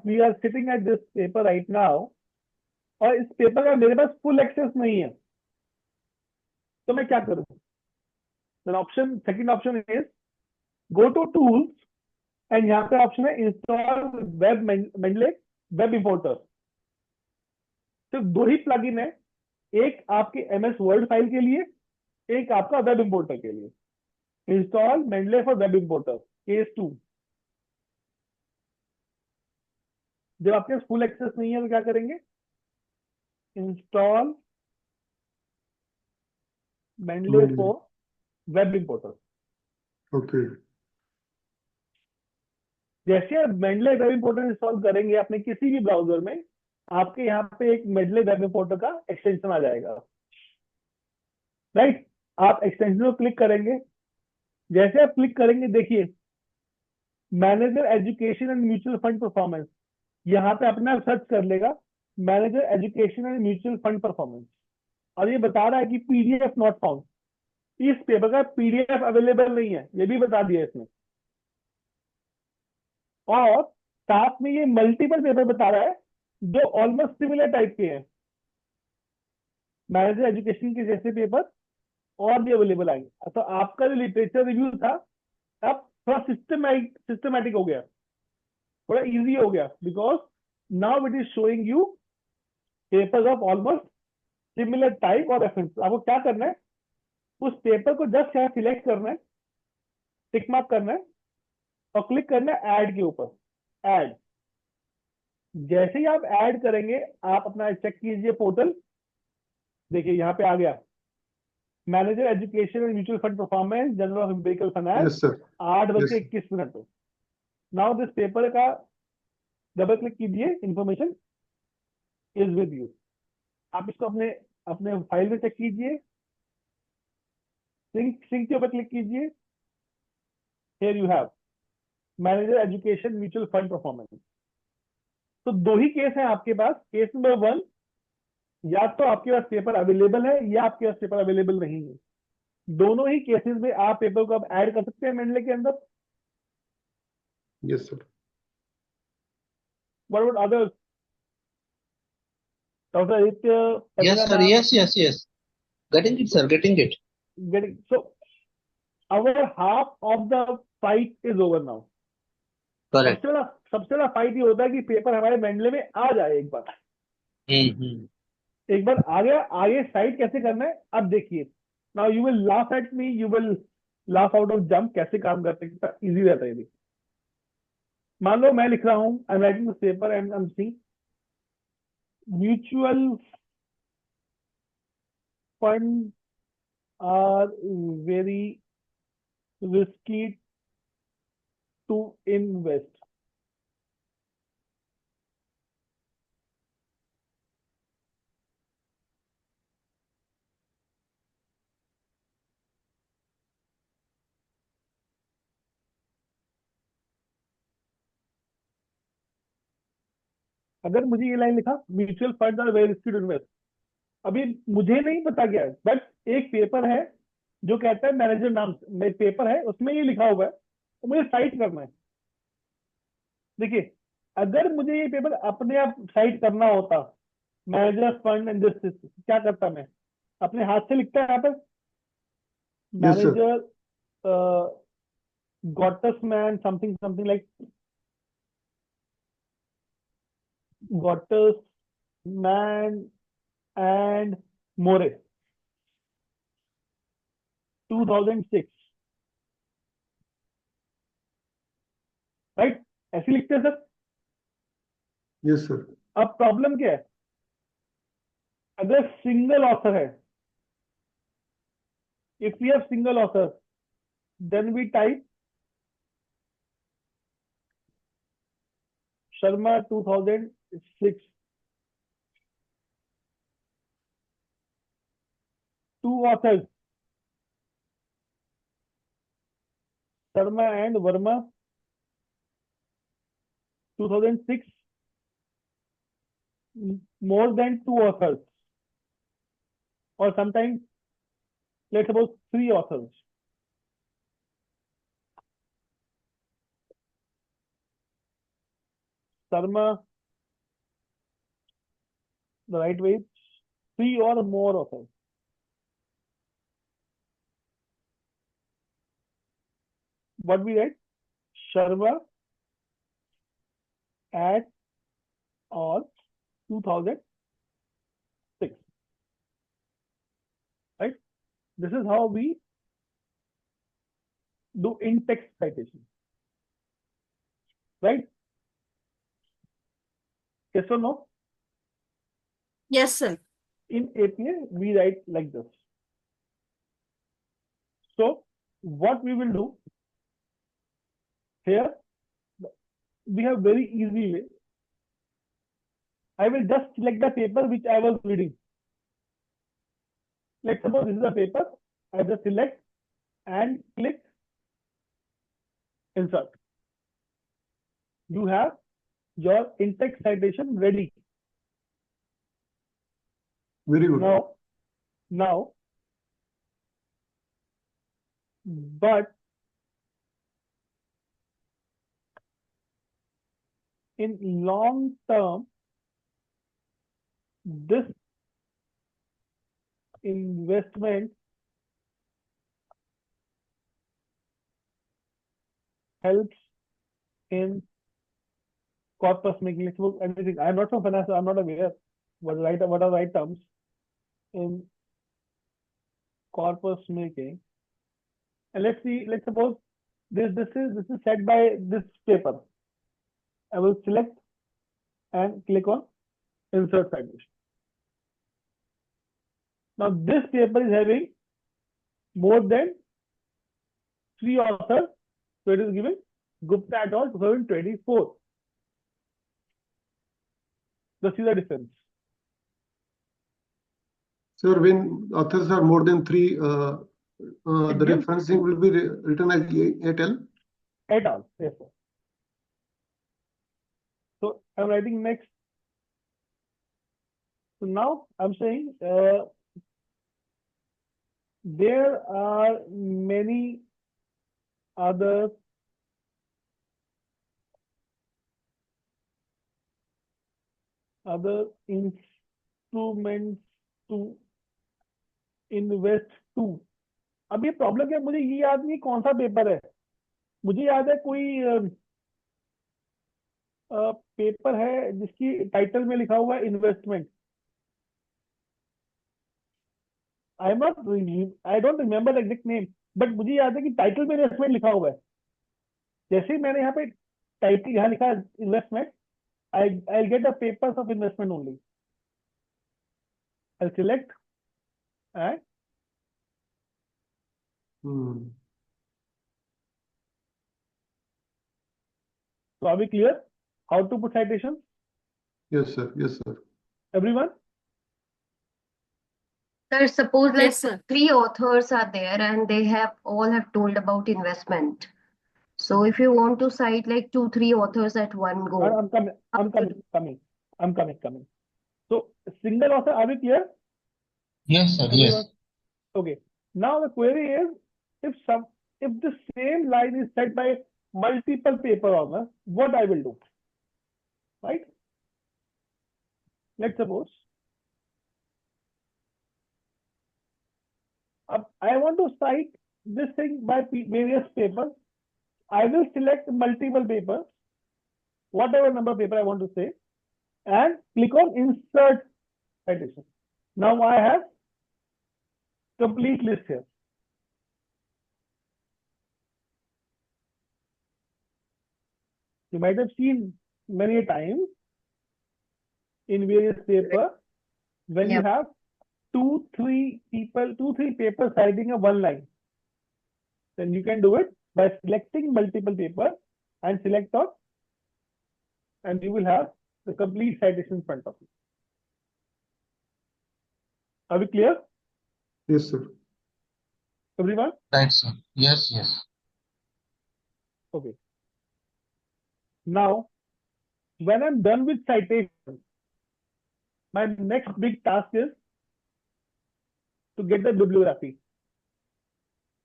we are sitting at this paper right now, और इस पेपर का मेरे पास फुल एक्सेस नहीं है, तो मैं क्या करूं? Option, second option is go to tools, and यहाँ पे ऑप्शन है install web Mendeley web importer. सिर्फ दो ही प्लगइन है, एक आपके एमएस वर्ड फाइल के लिए, एक आपका वेब इंपोर्टर के लिए। Install Mendeley for web importer, case two. जब आपके पास फुल एक्सेस नहीं है तो क्या करेंगे? Install Mendeley for web importer. Okay. जैसे आप मेंडले वेब इंपोर्टर इंस्टॉल करेंगे अपने किसी भी ब्राउजर में, आपके यहाँ पे एक मेंडले वेब इंपोर्टर का एक्सटेंशन आ जाएगा, राइट? आप एक्सटेंशन को क्लिक करेंगे, जैसे आप क्लिक करेंगे देखिए manager education and mutual fund performance, यहाँ पे अपने आप सर्च कर लेगा manager education and mutual fund performance, और ये बता रहा है कि पीडीएफ नॉट फाउंड, इस पेपर का पीडीएफ अवेलेबल नहीं है, ये भी बता दिया इसने। और साथ में ये मल्टीपल पेपर बता रहा है जो ऑलमोस्ट सिमिलर टाइप के हैं, मैनेजर एजुकेशन के जैसे पेपर और भी अवेलेबल आएंगे। तो आपका जो लिटरेचर रिव्यू था अब थोड़ा सिस्टमैटिक हो गया, थोड़ा इजी हो गया, because now it is showing you papers of almost similar type और रेफरेंस। आपको क्या करना है, उस पेपर को जस्ट यहाँ सिलेक्ट करना है, टिक मार्क करना है और क्लिक करना है ऐड के ऊपर, ऐड। जैसे ही आप ऐड करेंगे, आप अपना चेक कीजिए पोर्टल, देखिए यहाँ पे आ गया manager education and mutual fund performance general of empirical finance, Yes, sir. 8:21 पे। नाउ दिस पेपर का डबल क्लिक कीजिए, इंफॉर्मेशन इज विद यू। आप इसको अपने अपने फाइल में चेक कीजिए, सिंक के ऊपर क्लिक कीजिए, here you have manager education mutual fund performance. तो दो ही केस है आपके पास। केस नंबर वन, या तो आपके पास पेपर अवेलेबल है या आपके पास पेपर अवेलेबल नहीं है। दोनों ही केसेस में आप पेपर को अब ऐड कर सकते हैं मेंडले के अंदर। Yes, sir. What about others? Doctor Aditya, Yes, sir. Yes. Getting it, sir. Getting it. so our half of the fight is over now. Correct. सबसे बड़ा फाइट ये होता है कि पेपर हमारे मेंडले में आ जाए एक बार। एक बार आ गया, आगे साइड कैसे करना है अब देखिए। Now you will laugh at me, you will laugh out of jump, कैसे काम करते हैं, कितना इजी रहता है ये। मान लो मैं लिख रहा हूं, I am writing this paper and I am seeing mutual fund are very risky to invest. अगर मुझे ये लाइन लिखा, mutual fund are very risky to invest, अभी मुझे नहीं पता क्या है, बट एक पेपर है जो कहता है मैनेजर नाम में पेपर है, उसमें ये लिखा हुआ है, तो मुझे साइट करना है। देखिए, अगर मुझे ये पेपर अपने आप साइट करना होता, मैनेजर फंड इंडस्ट्रीज, क्या करता मैं? अपने हाथ से लिखता है यहाँ पर Yes, sir. Manager Gottesman something like Gottesman and More 2006, right? ऐसे लिखते हैं सर। Yes, sir. अब प्रॉब्लम क्या है? अगर सिंगल ऑथर है, if we have single author, then we type Sharma 2006, two authors, Sharma and Verma 2006, more than two authors, or sometimes let's suppose three authors. Sharma, the right way, three or more authors. What we write? Sharma at all 2006, right? This is how we do in-text citation, right? Yes or no? Yes, sir. In APA, we write like this. So what we will do here, we have very easy way. I will just select the paper which I was reading. Let's suppose this is a paper. I just select and click insert. You have your in-text citation ready. Very good. Now, but in long term, this investment helps in corpus making. Let's suppose anything. I'm not from finance, so I'm not aware what are right terms in corpus making. And let's suppose this is set by this paper. I will select and click on insert citation. Now this paper is having more than three authors, so it is given Gupta et al. 2024. So see the difference. Sir, when authors are more than three, the gives- referencing will be written as et al. Et al. Yes, sir. So I'm writing next. So now I'm saying there are many other instruments to invest to. अब ये problem क्या, मुझे ये याद नहीं कौन सा paper है। मुझे याद है कोई पेपर है जिसकी टाइटल में लिखा हुआ है investment. I don't remember the exact name, but मुझे याद है कि टाइटल में इन्वेस्टमेंट लिखा हुआ है। जैसे ही मैंने यहाँ पे टाइटल यहाँ लिखा है investment, I'll get the papers of investment only. I'll select and So are we clear how to put citations? Yes, sir. Yes, sir. Everyone? Sir, suppose like Yes, sir. 3 authors are there and they have all have told about investment. So if you want to cite like 2, 3 authors at one go, I'm coming. So single author, are we clear? Yes, sir. Everyone? Yes. Okay. Now the query is if the same line is said by multiple paper authors, what I will do? Right? Let's suppose I want to cite this thing by various papers. I will select multiple papers, whatever number of paper I want to say, and click on insert citation. Now I have complete list here. You might have seen many times in various papers when you Yep. have 2, 3 papers citing a one line. Then you can do it by selecting multiple papers and select all, and you will have the complete citation in front of you. Are we clear, Yes, sir. everyone? Right, sir. Yes, yes. Okay. Now, when I'm done with citation, my next big task is to get the bibliography.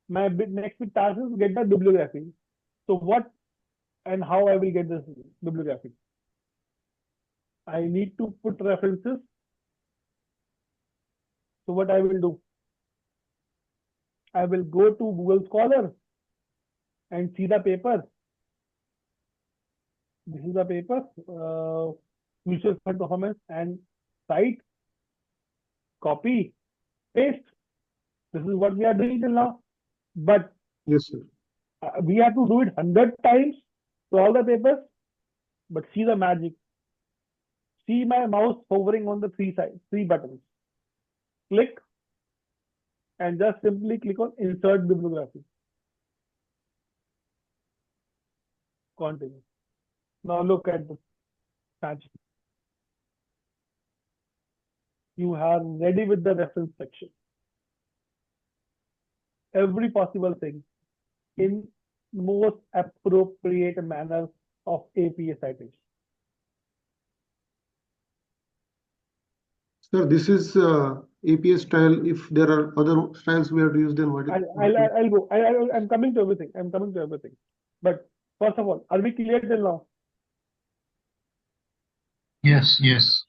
Next big task is to get the bibliography. So what and how I will get this bibliography? I need to put references. So what I will do? I will go to Google Scholar and see the paper. This is the paper, mutual fund performance, and cite, copy, paste. This is what we are doing till now. But Yes, sir. we have to do it 100 times to all the papers. But see the magic. See my mouse hovering on the three buttons. Click and just simply click on insert bibliography. Continue. Now look at the magic. You are ready with the reference section. Every possible thing in most appropriate manner of APA citation. Sir, this is APA style. If there are other styles we have to use, then what? I'll go. I'm coming to everything. But first of all, are we clear till now? Yes, yes.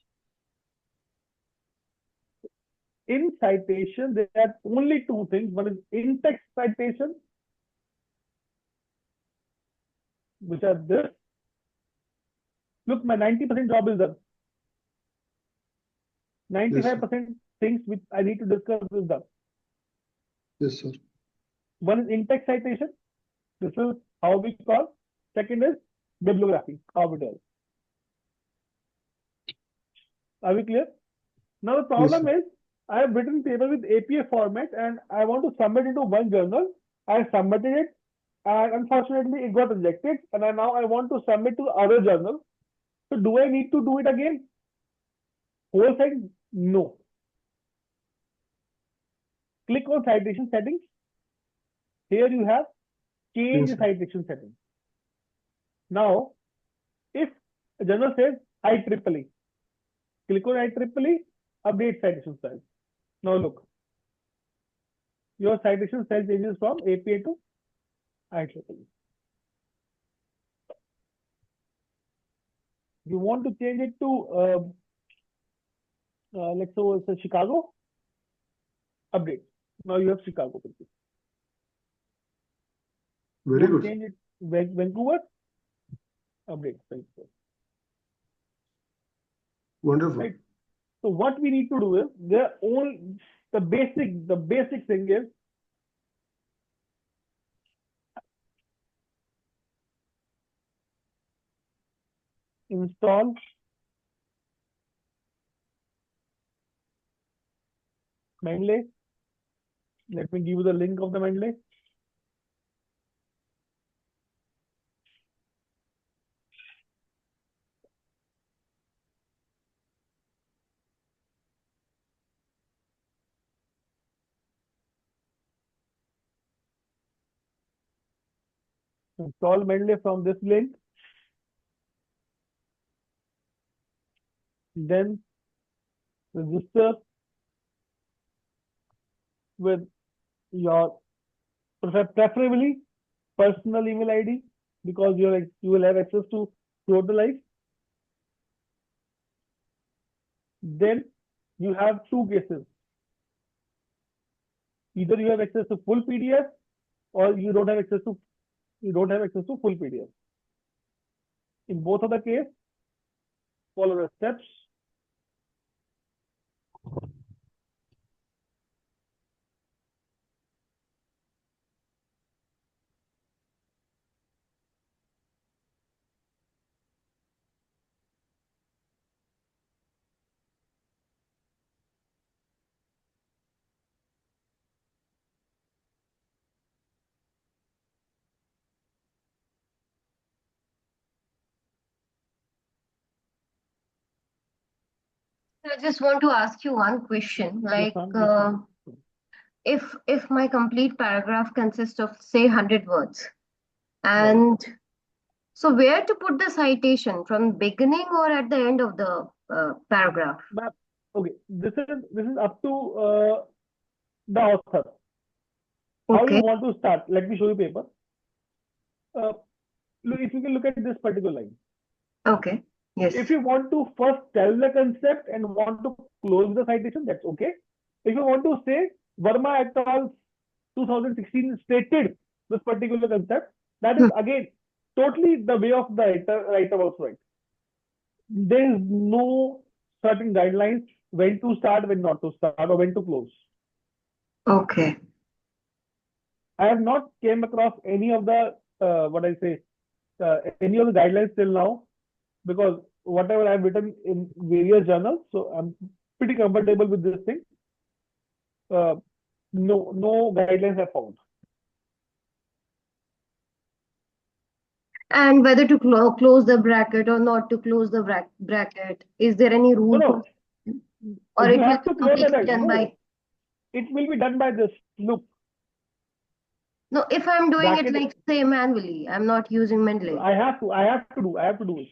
In citation, there are only two things. One is in-text citation, which are this. Look, my 90% job is done. 95% things which I need to discuss is done. Yes, sir. One is in-text citation. This is how we call. Second is bibliography, how we do it. Are we clear? Now the problem is, I have written paper with APA format and I want to submit into one journal. I submitted it and unfortunately it got rejected, and now I want to submit to other journal. So do I need to do it again? Whole thing? No. Click on citation settings. Here you have change Yes, sir. citation settings. Now, if a journal says IEEE, click on IEEE, update citation style. Now look, your citation style changes from APA to IEEE. You want to change it to let's say Chicago, update. Now you have Chicago. Very You good. change it Vancouver, update Vancouver. Wonderful. Right. So what we need to do is the basic thing is install Mendeley. Let me give you the link of the Mendeley. install Mendeley from this link, then register with your preferably personal email ID because you will have access to throughout the life. Then you have two cases. Either you have access to full PDF or you don't have access to full PDF. In both of the case, follow the steps. I just want to ask you one question. Yes, Like, ma'am. Yes, ma'am. if my complete paragraph consists of say 100 words, Right. and so where to put the citation, from beginning or at the end of the paragraph? Ma'am, okay, this is up to the author. How you Okay. want to start? Let me show you paper. Look, if you can look at this particular line. Okay. Yes. If you want to first tell the concept and want to close the citation, that's okay. If you want to say Verma et al. 2016 stated this particular concept, that is again totally the way of the writer was right. There is no certain guidelines when to start, when not to start, or when to close. Okay. I have not came across any of the any of the guidelines till now, because whatever I've written in various journals, so I'm pretty comfortable with this thing. No guidelines are found. And whether to close the bracket or not to close the bracket, is there any rule? No, Or you it will have be to close the completely bracket. done by? It will be done by this. Look, No, if I'm doing it bracket. like say manually, I'm not using Mendeley. I have to do it.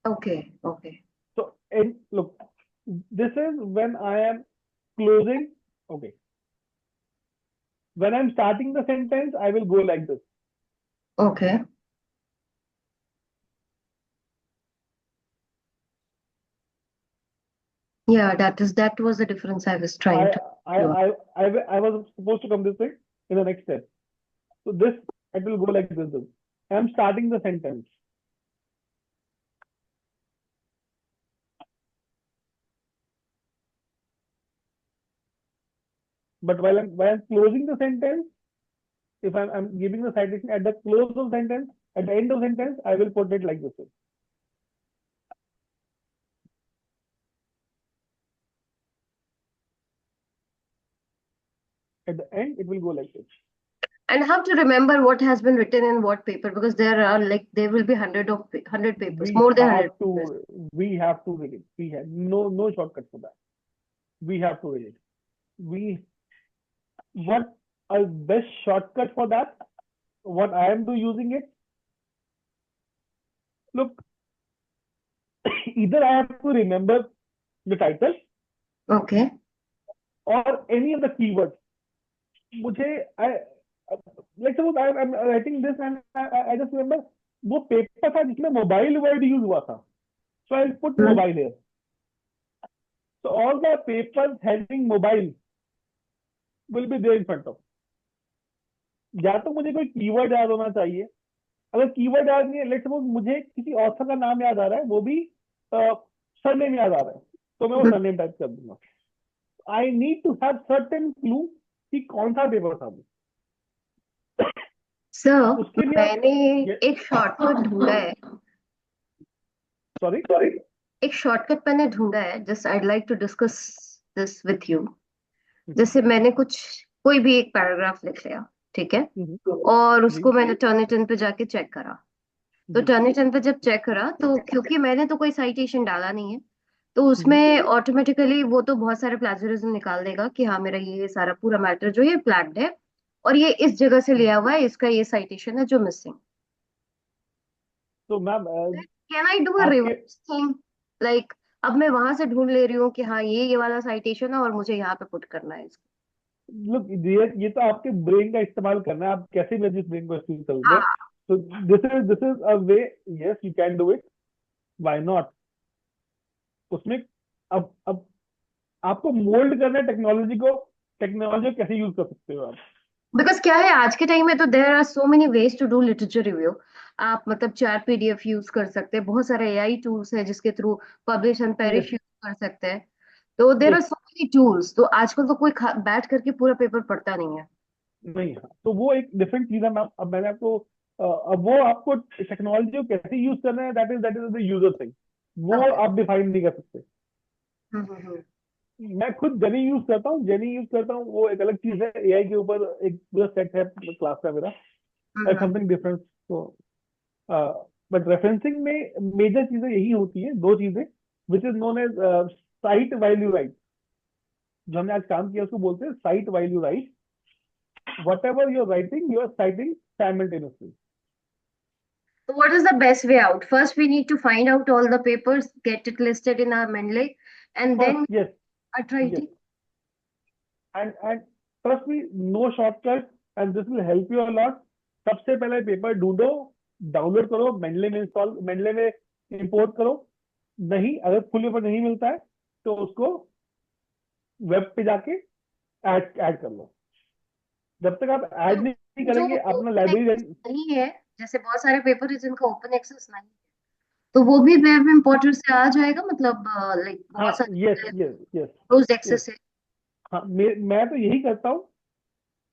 Okay. Okay. So, look, this is when I am closing. Okay. When I'm starting the sentence, I will go like this. Okay. Yeah, that was the difference I was trying to. I was supposed to come this way in the next step. So this, it will go like this. I'm starting the sentence. But while I'm closing the sentence, if I'm giving the citation at the close of sentence, at the end of sentence, I will put it like this. At the end, it will go like this. And how to remember what has been written in what paper, because there will be 100 papers, more than 100 papers. We have to read it. We have no shortcut for that. We have to read it. What a best shortcut for that? What I am using it? Look, either I have to remember the title. Okay. Or any of the keywords. Like suppose I'm writing this and I just remember वो paper था जिसमें mobile word use हुआ था, so I'll put mobile here. So all the papers having mobile will be there in front of. या तो मुझे कोई keyword याद होना चाहिए, अगर कीवर्ड याद नहीं है, लेट्स सपोज मुझे किसी ऑथर का नाम याद आ रहा है, वो भी सरनेम याद आ रहा है, तो मैं वो सरनेम टाइप कर दूंगा. I need to have certain clue कि कौन सा पेपर था. सर मैंने एक शॉर्टकट ढूंढा है. सॉरी एक शॉर्टकट मैंने ढूंढा है. Just I like to discuss this with you. जैसे मैंने कोई भी एक पैराग्राफ लिख लिया, ठीक है, और उसको मैंने टर्निटन पे जाके चेक करा. तो टर्निटन पे जब चेक करा, तो क्योंकि मैंने तो कोई साइटेशन डाला नहीं है, तो उसमें ऑटोमेटिकली वो तो बहुत सारे प्लेजरिज्म निकाल देगा कि हाँ मेरा ये सारा पूरा मैटर जो ये प्लैग्ड है और ये इस जगह से लिया हुआ है, इसका ये साइटेशन है जो मिसिंग. तो ma'am can I do a आपके रिवर्स थिंग, लाइक अब मैं वहां से ढूंढ ले रही हूँ कि हाँ ये वाला साइटेशन है और मुझे यहाँ पे पुट करना है इसको। लुक, ये तो आपके ब्रेन का इस्तेमाल करना है, आप कैसे भी जिस ब्रेन को इस्तेमाल करोगे। हाँ। तो this is a way, yes you can do it, why not. उसमें अब आपको मोल्ड करना है टेक्नोलॉजी को, टेक्नोलॉजी को कैसे यूज कर सकते हो आप। बिकॉज क्या है आज के टाइम में तो there are so many ways to do literature review. आप मतलब 4 PDF यूज कर सकते हैं, बहुत सारे AI टूल्स है जिसके through publish and yes perish use कर सकते हैं। तो there are yes so many tools, तो आजकल तो कोई बैठ करके पूरा पेपर पढ़ता नहीं है। नहीं, हाँ, तो वो एक डिफरेंट चीज है मैम। अब मैंने आपको अब वो आपको टेक्नोलॉजी को कैसे यूज करना है, that is the user thing, वो ओके। आप डिफाइन नहीं कर सकते। हम्म। मैं खुद जेनी यूज करता हूँ, जेनी यूज करता हूँ, वो एक अलग चीज है। AI के ऊपर एक पूरा सेट है क्लास का मेरा, समथिंग डिफरेंट। तो बट रेफरेंसिंग में मेजर चीजें यही होती है, दो चीजें, which is known as cite while you write. जो हमने आज काम किया उसको बोलते हैं cite while you write. Whatever you are writing, you are citing simultaneously. So what is the best way out? First, we need to find out all the papers, get it listed in our Mendeley, and first, then yes start yes, writing. And trust me, no shortcut, and this will help you a lot. सबसे पहले paper ढूंढो, download करो, Mendel में install, Mendel में import करो। नहीं, अगर full paper नहीं मिलता है तो उसको वेब पे जाके ऐड कर लो। जब तक आप तो ऐड नहीं जो करेंगे अपना ओपन लाइब्रेरी। एक्सेस नहीं है, जैसे बहुत सारे पेपर है जिनका ओपन एक्सेस नहीं है, तो वो भी वेब इंपोर्टर से आ जाएगा, मतलब लाइक हाँ, बहुत यस सारे yes yes close yes. Access है। हाँ, मैं तो यही करता हूँ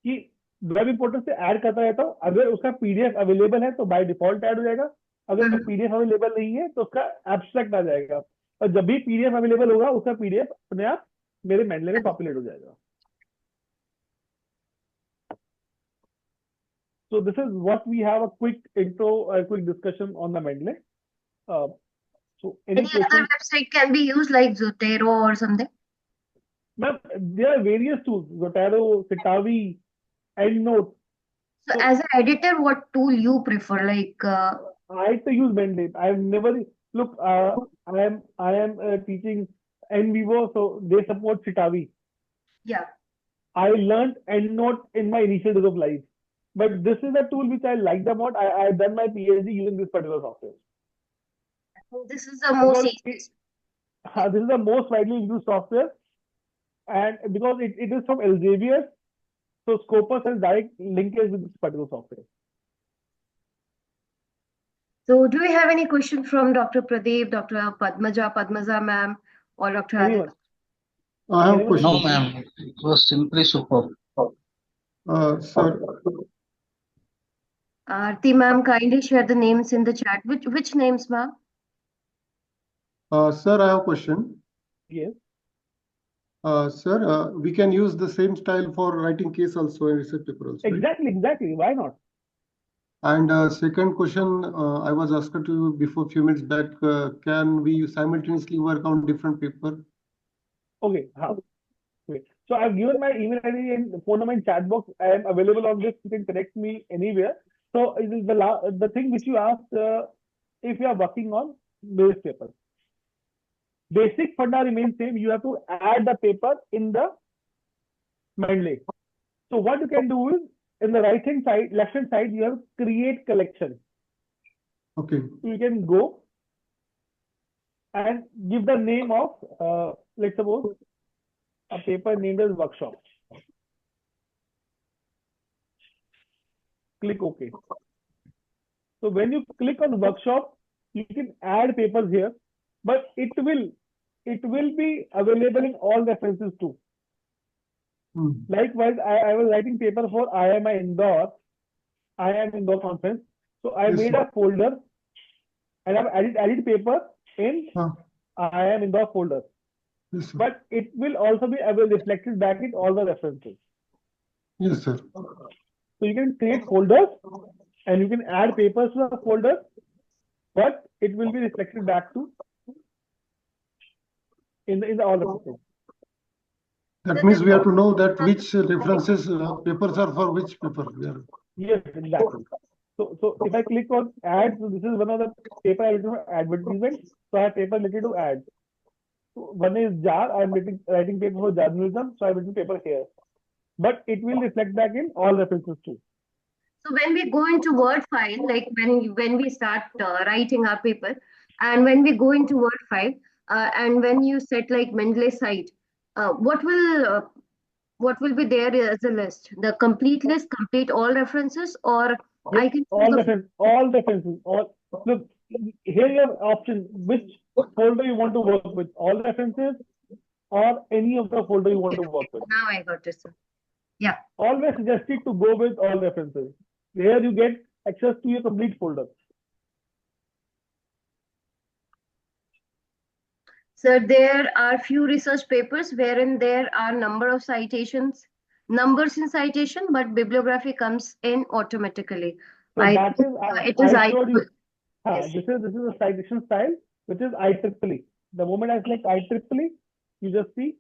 कि वेब इंपोर्टर से ऐड करता रहता हूँ। अगर उसका PDF अवेलेबल है तो बाय डिफॉल्ट ऐड हो जाएगा, अगर हम्म। PDF अवेलेबल नहीं है तो उसका एब्स्ट्रैक्ट आ जाएगा। और जब भी PDF अवेलेबल होगा उसका PDF अपने आप मेरे मेंडले में पॉपुलेट हो जाएगा। So this is what we have, a quick intro, a quick discussion on the Mendeley. Uh, so any Any other questions? website can be used like Zotero or something? Ma'am, there are various tools, Zotero, Citavi, EndNote. So So as an editor, what tool you prefer? Like, I had to use Mendeley. I've never look. I am teaching NVivo, so they support Citavi. yeah, I learned EndNote in my initial days of life, but this is a tool which I like the most. I done my PhD using this particular software this is the most because easiest. this is the most widely used software, and because it is from Elsevier, so Scopus has direct linkage with this particular software. So do we have any question from Dr. Pradeep, Dr. Padmaja ma'am, or Dr. Adit? Anyone? I have a Anyone? No, question. ma'am. It was simply superb. Sir, Aarti ma'am, kindly share the names in the chat. Which names, ma'am? sir, I have a question. Yes. Sir, we can use the same style for writing case also in research paper also, right? Exactly. Why not? And second question, I was asked to you before few minutes back, can we simultaneously work on different paper? Okay. Wait. So I've given my email ID and phone number in chat box. I am available on this. You can connect me anywhere. So it is the thing which you asked, if you are working on base paper, basic funda remains same. You have to add the paper in the Mendeley. So what you can do is, in the right hand side, left hand side, you have create collection. Okay. You can go and give the name of, let's suppose, a paper named as workshop. Click OK. So when you click on workshop, you can add papers here, but it will be available in all references too. Likewise, I was writing paper for IIM Indore conference. So I Yes, made sir. a folder and I've added paper in IIM Indore folder. Yes, sir. But it will also be reflected back in all the references. Yes, sir. So you can create folders and you can add papers to the folder, but it will be reflected back to in the all references. That means we have to know that which references papers are for which paper. Yes, exactly. So if I click on ads, so this is one of the paper I written for advertisement. So I have paper related to ads. So one is jar. I'm writing paper for journalism. So I've written paper here. But it will reflect back in all references too. So when we go into Word file, like when we start writing our paper, and when we go into Word file, and when you set like Mendeley site, uh, what will uh, what will be there as a list? The complete list, complete all references, or Yes, I can choose all references. Look, here you have option which folder you want to work with. All references or any of the folder you want to work with. Now I got it, sir. Yeah. Always suggested to go with all references. Here you get access to your complete folder. So there are few research papers wherein there are number of citations, numbers in citation, but bibliography comes in automatically. So I that think is it is I showed you. yes. This is a citation style which is IEEE. The moment I select IEEE, you just see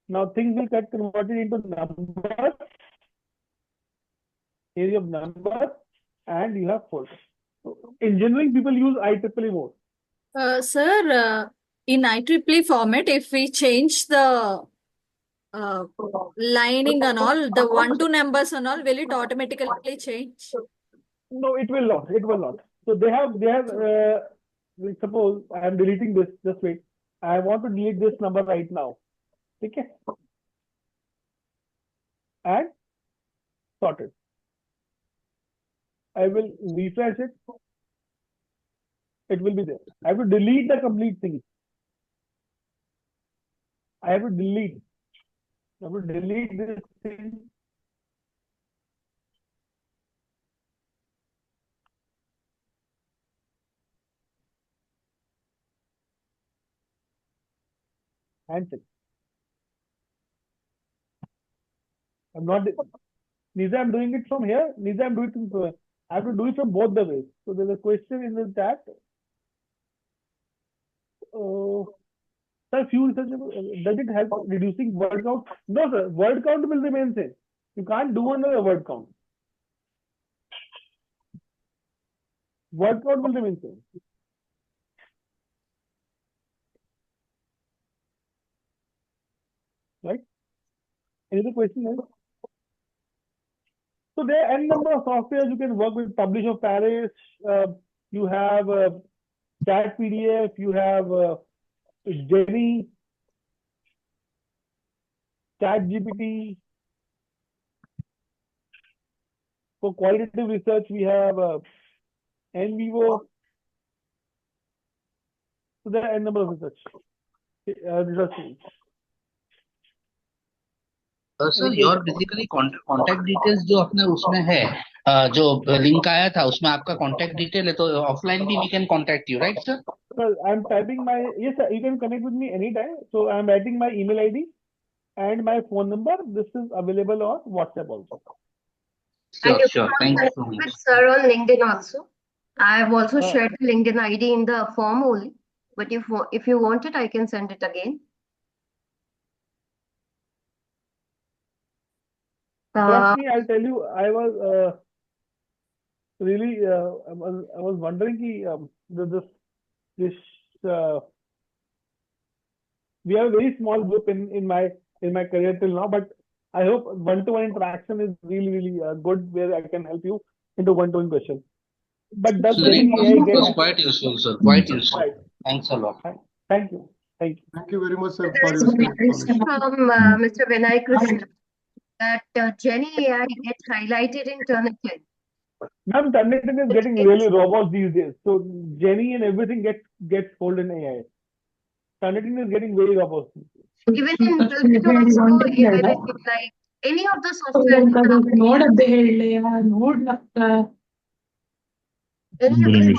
now things will get converted into numbers, area of numbers, and you have folders. So in general, people use IEEE more. Sir, in IEEE format, if we change the lining and all, the 1-2 numbers and all, will it automatically change? No, it will not. It will not. So they have suppose I am deleting this. Just wait. I want to delete this number right now. Okay. And sort it. I will refresh it. It will be there. I have to delete the complete thing. I have to delete. I have to delete this thing. And check. I'm not. Neither I'm doing it from here. Neither I'm doing it from. I have to do it from both the ways. So there's a question in the chat. Sir, few research, does it help reducing word count? No, sir. Word count will remain same. You can't do another word count. Word count will remain same. Right? Any other question? So there are n number of softwares you can work with. Publish of Paris. You have Chat PDF. You have Jenny, Chat GPT. For qualitative research, we have NVivo. So there are n number of research tools. Sir your basically contact details जो अपने उसमें है जो link आया था उसमें आपका contact detail है तो ऑफलाइन भी we can contact you right sir Sir, I'm typing my yes, sir. You can connect with me anytime. So I'm writing my email ID and my phone number. This is available on WhatsApp also. And you sure can thank you connect so with much sir on LinkedIn also. I have also shared the LinkedIn ID in the form only. But if you want it, I can send it again. Trust me, I'll tell you. I was really I was wondering this we have a very small group in my career till now, but I hope one-to-one interaction is really good where I can help you into one-to-one question. But does it AI get was quite useful sir quite useful right? thanks a lot Thank you. Thank you. Thank you very much, sir, There for is your a question information. from Mr. Vinay Krishna that Jenny AI gets highlighted in Turnitin. Ma'am, Turnitin is getting really robust these days. So Jenny and everything gets pulled in AI. Turnitin is getting very robust. Even in Turnitin also, like any of the software, any of the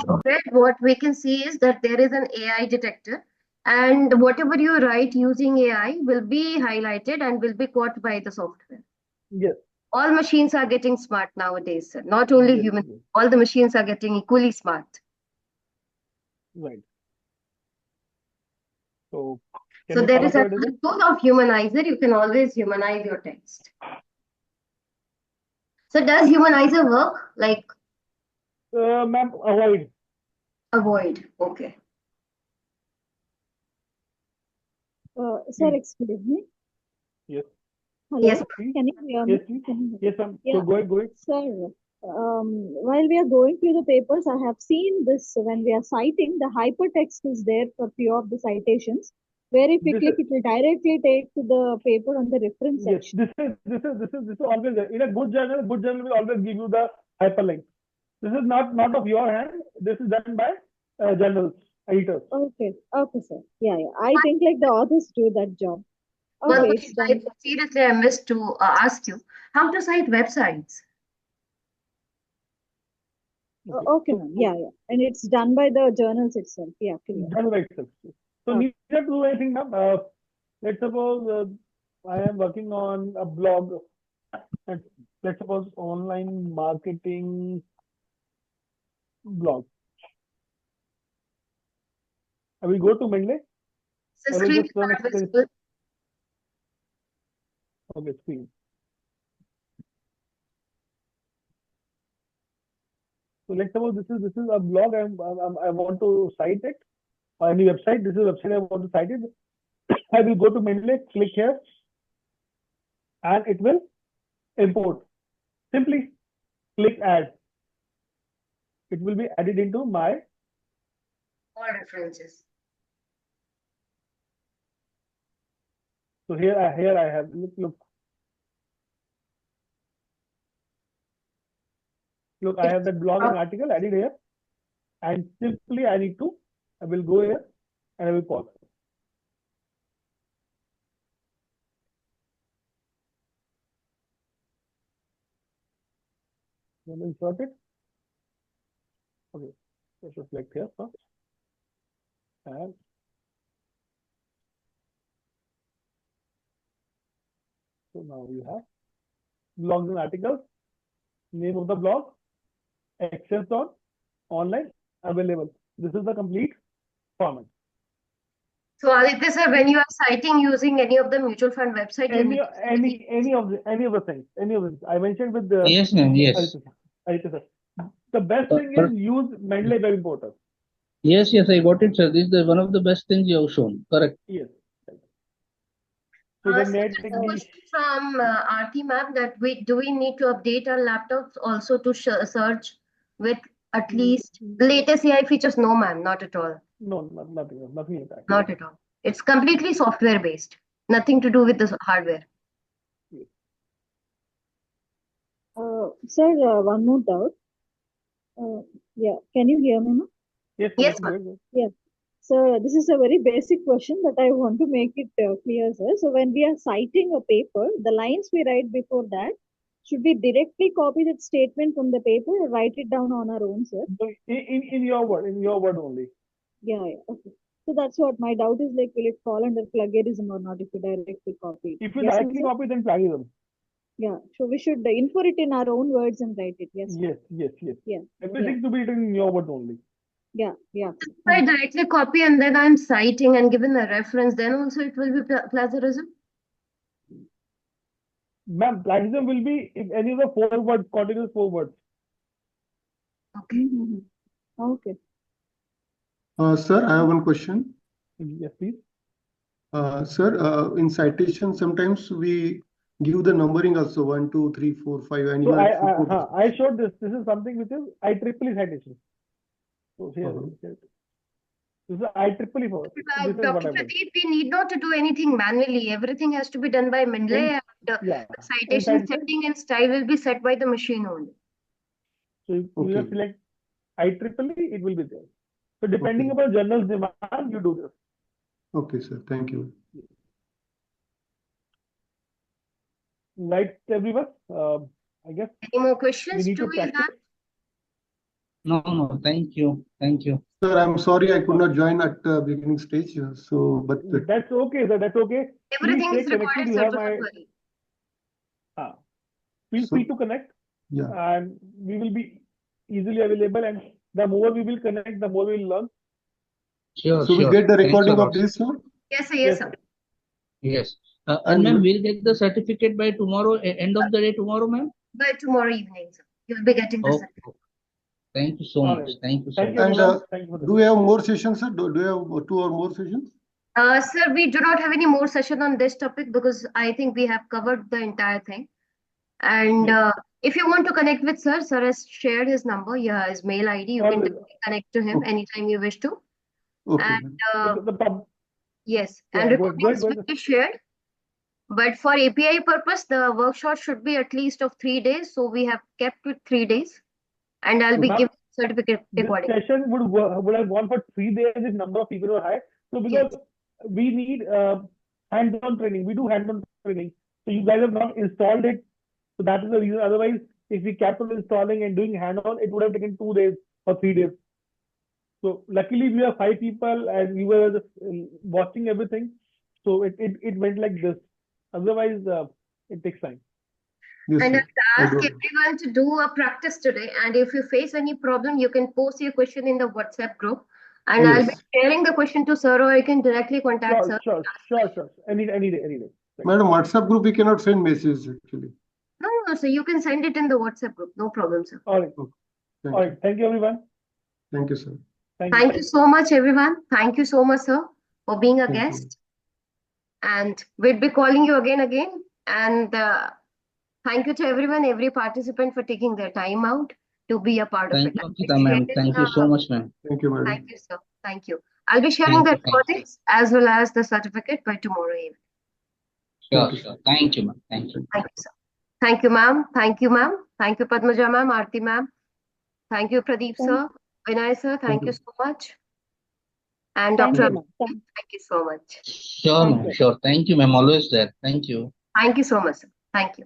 software, what we can see is that there is an AI detector, and whatever you write using AI will be highlighted and will be caught by the software. Yes. All machines are getting smart nowadays, sir. Not only Yes, humans, yes. all the machines are getting equally smart. Right. So So there is a tool of humanizer. You can always humanize your text. So does humanizer work? Like Ma'am, avoid. Avoid. Okay. Sir, excuse me. Yes. Hello, Yes. Please. can you hear Yes, me? please. Can you hear me? Yes, ma'am. Yeah, Go ahead. sir. While we are going through the papers, I have seen this when we are citing, the hypertext is there for few of the citations, where if we This click, is it will directly take to the paper on the reference yes. section. This is always there. In a good journal. Good journal will always give you the hyperlink. This is not of your hand. This is done by journals editors. Okay, okay, sir. Yeah, yeah. I think like the authors do that job. One Okay, thing it's done. seriously, I missed to ask you how to cite websites. Okay. Okay, ma'am. Yeah, yeah. And it's done by the journals itself. Yeah, clear. Done by itself. So Okay. need not do anything, ma'am. Let's suppose I am working on a blog, and let's suppose online marketing blog. I will go to Mendeley. The I will screen just is run not express. visible. Okay, screen. So let's suppose this is a blog. I want to cite it or any website. This is a website I want to cite it. I will go to Mendeley, click here, and it will import. Simply click add. It will be added into my. All references. So here I have look. Look, I have that blog and article added here, and simply I will go here and I will pause. Then insert it. Okay, let's reflect here first. And so now you have blogs and articles, name of the blog, access on, online, available. This is the complete format. So Aditya sir, when you are citing using any of the mutual fund website, you need Any of the things, I mentioned with the Yes, ma'am. Yes. Aditya sir. The best thing But is use Mendeley Web Importer. yes, I got it, sir. This is one of the best things you have shown. Correct. Yes. So the so net just a question from RT ma'am that do we need to update our laptops also to search with at least the latest AI features? No, ma'am, not at all. No, nothing like that. Not at all. It's completely software based. Nothing to do with the hardware. Sir, one more doubt. Yeah, can you hear me, ma'am? Yes, Yes, good. Yeah. So this is a very basic question, but I want to make it clear, sir. So when we are citing a paper, the lines we write before that, should we directly copy that statement from the paper or write it down on our own, sir? So in your word only. Yeah, yeah. Okay. So that's what my doubt is, like, will it fall under plagiarism or not if we directly copy it? If you Yes, directly sir? copy, then plagiarism. Yeah. So we should infer it in our own words and write it. Yes. Yes. Yeah. Everything to be written in your word only. Yeah. Yeah. if I directly copy and then I'm citing and given a reference, then also it will be plagiarism? Ma'am, plagiarism will be if any of the 4 words, continuous 4 words. Okay. Okay. Sir, I have one question. Yes, please. Sir, in citation, sometimes we give the numbering also 1, 2, 3, 4, 5, and So even I showed this. This is something which is IEEE citation. So here, this is IEEE for. This is Dr. what I meant. Pradeep, we need not to do anything manually. Everything has to be done by Mendeley, and Yeah. the citation setting and style will be set by the machine only. So you just select IEEE, it will be there. So depending upon journal's demand, you do this. Okay, sir. Thank you. Right, everyone. I guess Any more we questions need do to we practice. have? No. Thank you. Sir, I'm sorry I could not join at the beginning stage. But That's okay, sir. That's okay. Everything Please is stay connected. recorded, You sir. have Do my. not worry. Feel free to connect. Yeah. And we will be easily available. And the more we will connect, the more we will learn. Sure. So we get the Thanks a recording lot. of this, sir? Yes, sir. Yes, sir. Yes. And ma'am, we'll get the certificate by tomorrow, end of the day tomorrow, ma'am? By tomorrow evening, sir. You'll be getting the Okay. certificate. Thank you so All much. right. Thank you so Thank you, much. And everyone. Thank you for do this. we have more sessions, sir? Do we have 2 or more sessions? Sir, we do not have any more session on this topic because I think we have covered the entire thing. And Yes. if you want to connect with sir, sir has shared his number, yeah, his mail ID. You can Always. directly connect to him Okay. anytime you wish to. Okay. And yes, Yeah, and go ahead, recordings go will ahead. be shared. But for API purpose, the workshop should be at least of 3 days. So we have kept with 3 days, and I'll be Ma'am, giving certificate this accordingly. session would have gone for 3 days if number of people were high. So because Yes, we need hands-on training, we do hands-on training. So you guys have not installed it, so that is the reason. Otherwise, if we kept on installing and doing hands-on, it would have taken 2 days or 3 days. So luckily we have 5 people and we were just watching everything. So it went like this. Otherwise, it takes time. Yes, and sir. I'll I ask got it. everyone to do a practice today. And if you face any problem, you can post your question in the WhatsApp group, and I'll be Yes. sharing the question to sir, or you can directly contact sir. Sure. Any day. Right. Madam, WhatsApp group, we cannot send messages actually. No, sir, you can send it in the WhatsApp group. No problem, sir. All right. Okay. All right. Thank you, everyone. Thank you, sir. Thank you so much, everyone. Thank you so much, sir, for being a Thank you. guest. And we'll be calling you again. And thank you to everyone, every participant for taking their time out to be a part of Thank it. you, Ankita ma'am. Thank you so much, ma'am. Thank you, madam. Thank you, sir. Thank you. I'll be sharing the Thank you. recordings as well as the certificate by tomorrow evening. Sure, Thank you, sure. Thank you, ma'am. Thank you. Thank you, sir. Thank you, ma'am. Thank you, ma'am. Thank you, Padmaja ma'am, Aarti ma'am. Thank you, Pradeep sir. Vinay sir, thank you so much. And Thank Dr. you, ma'am. Thank you so much. Sure, Thank ma'am. you. Sure. Thank you, ma'am. Always there. Thank you. Thank you so much, sir. Thank you.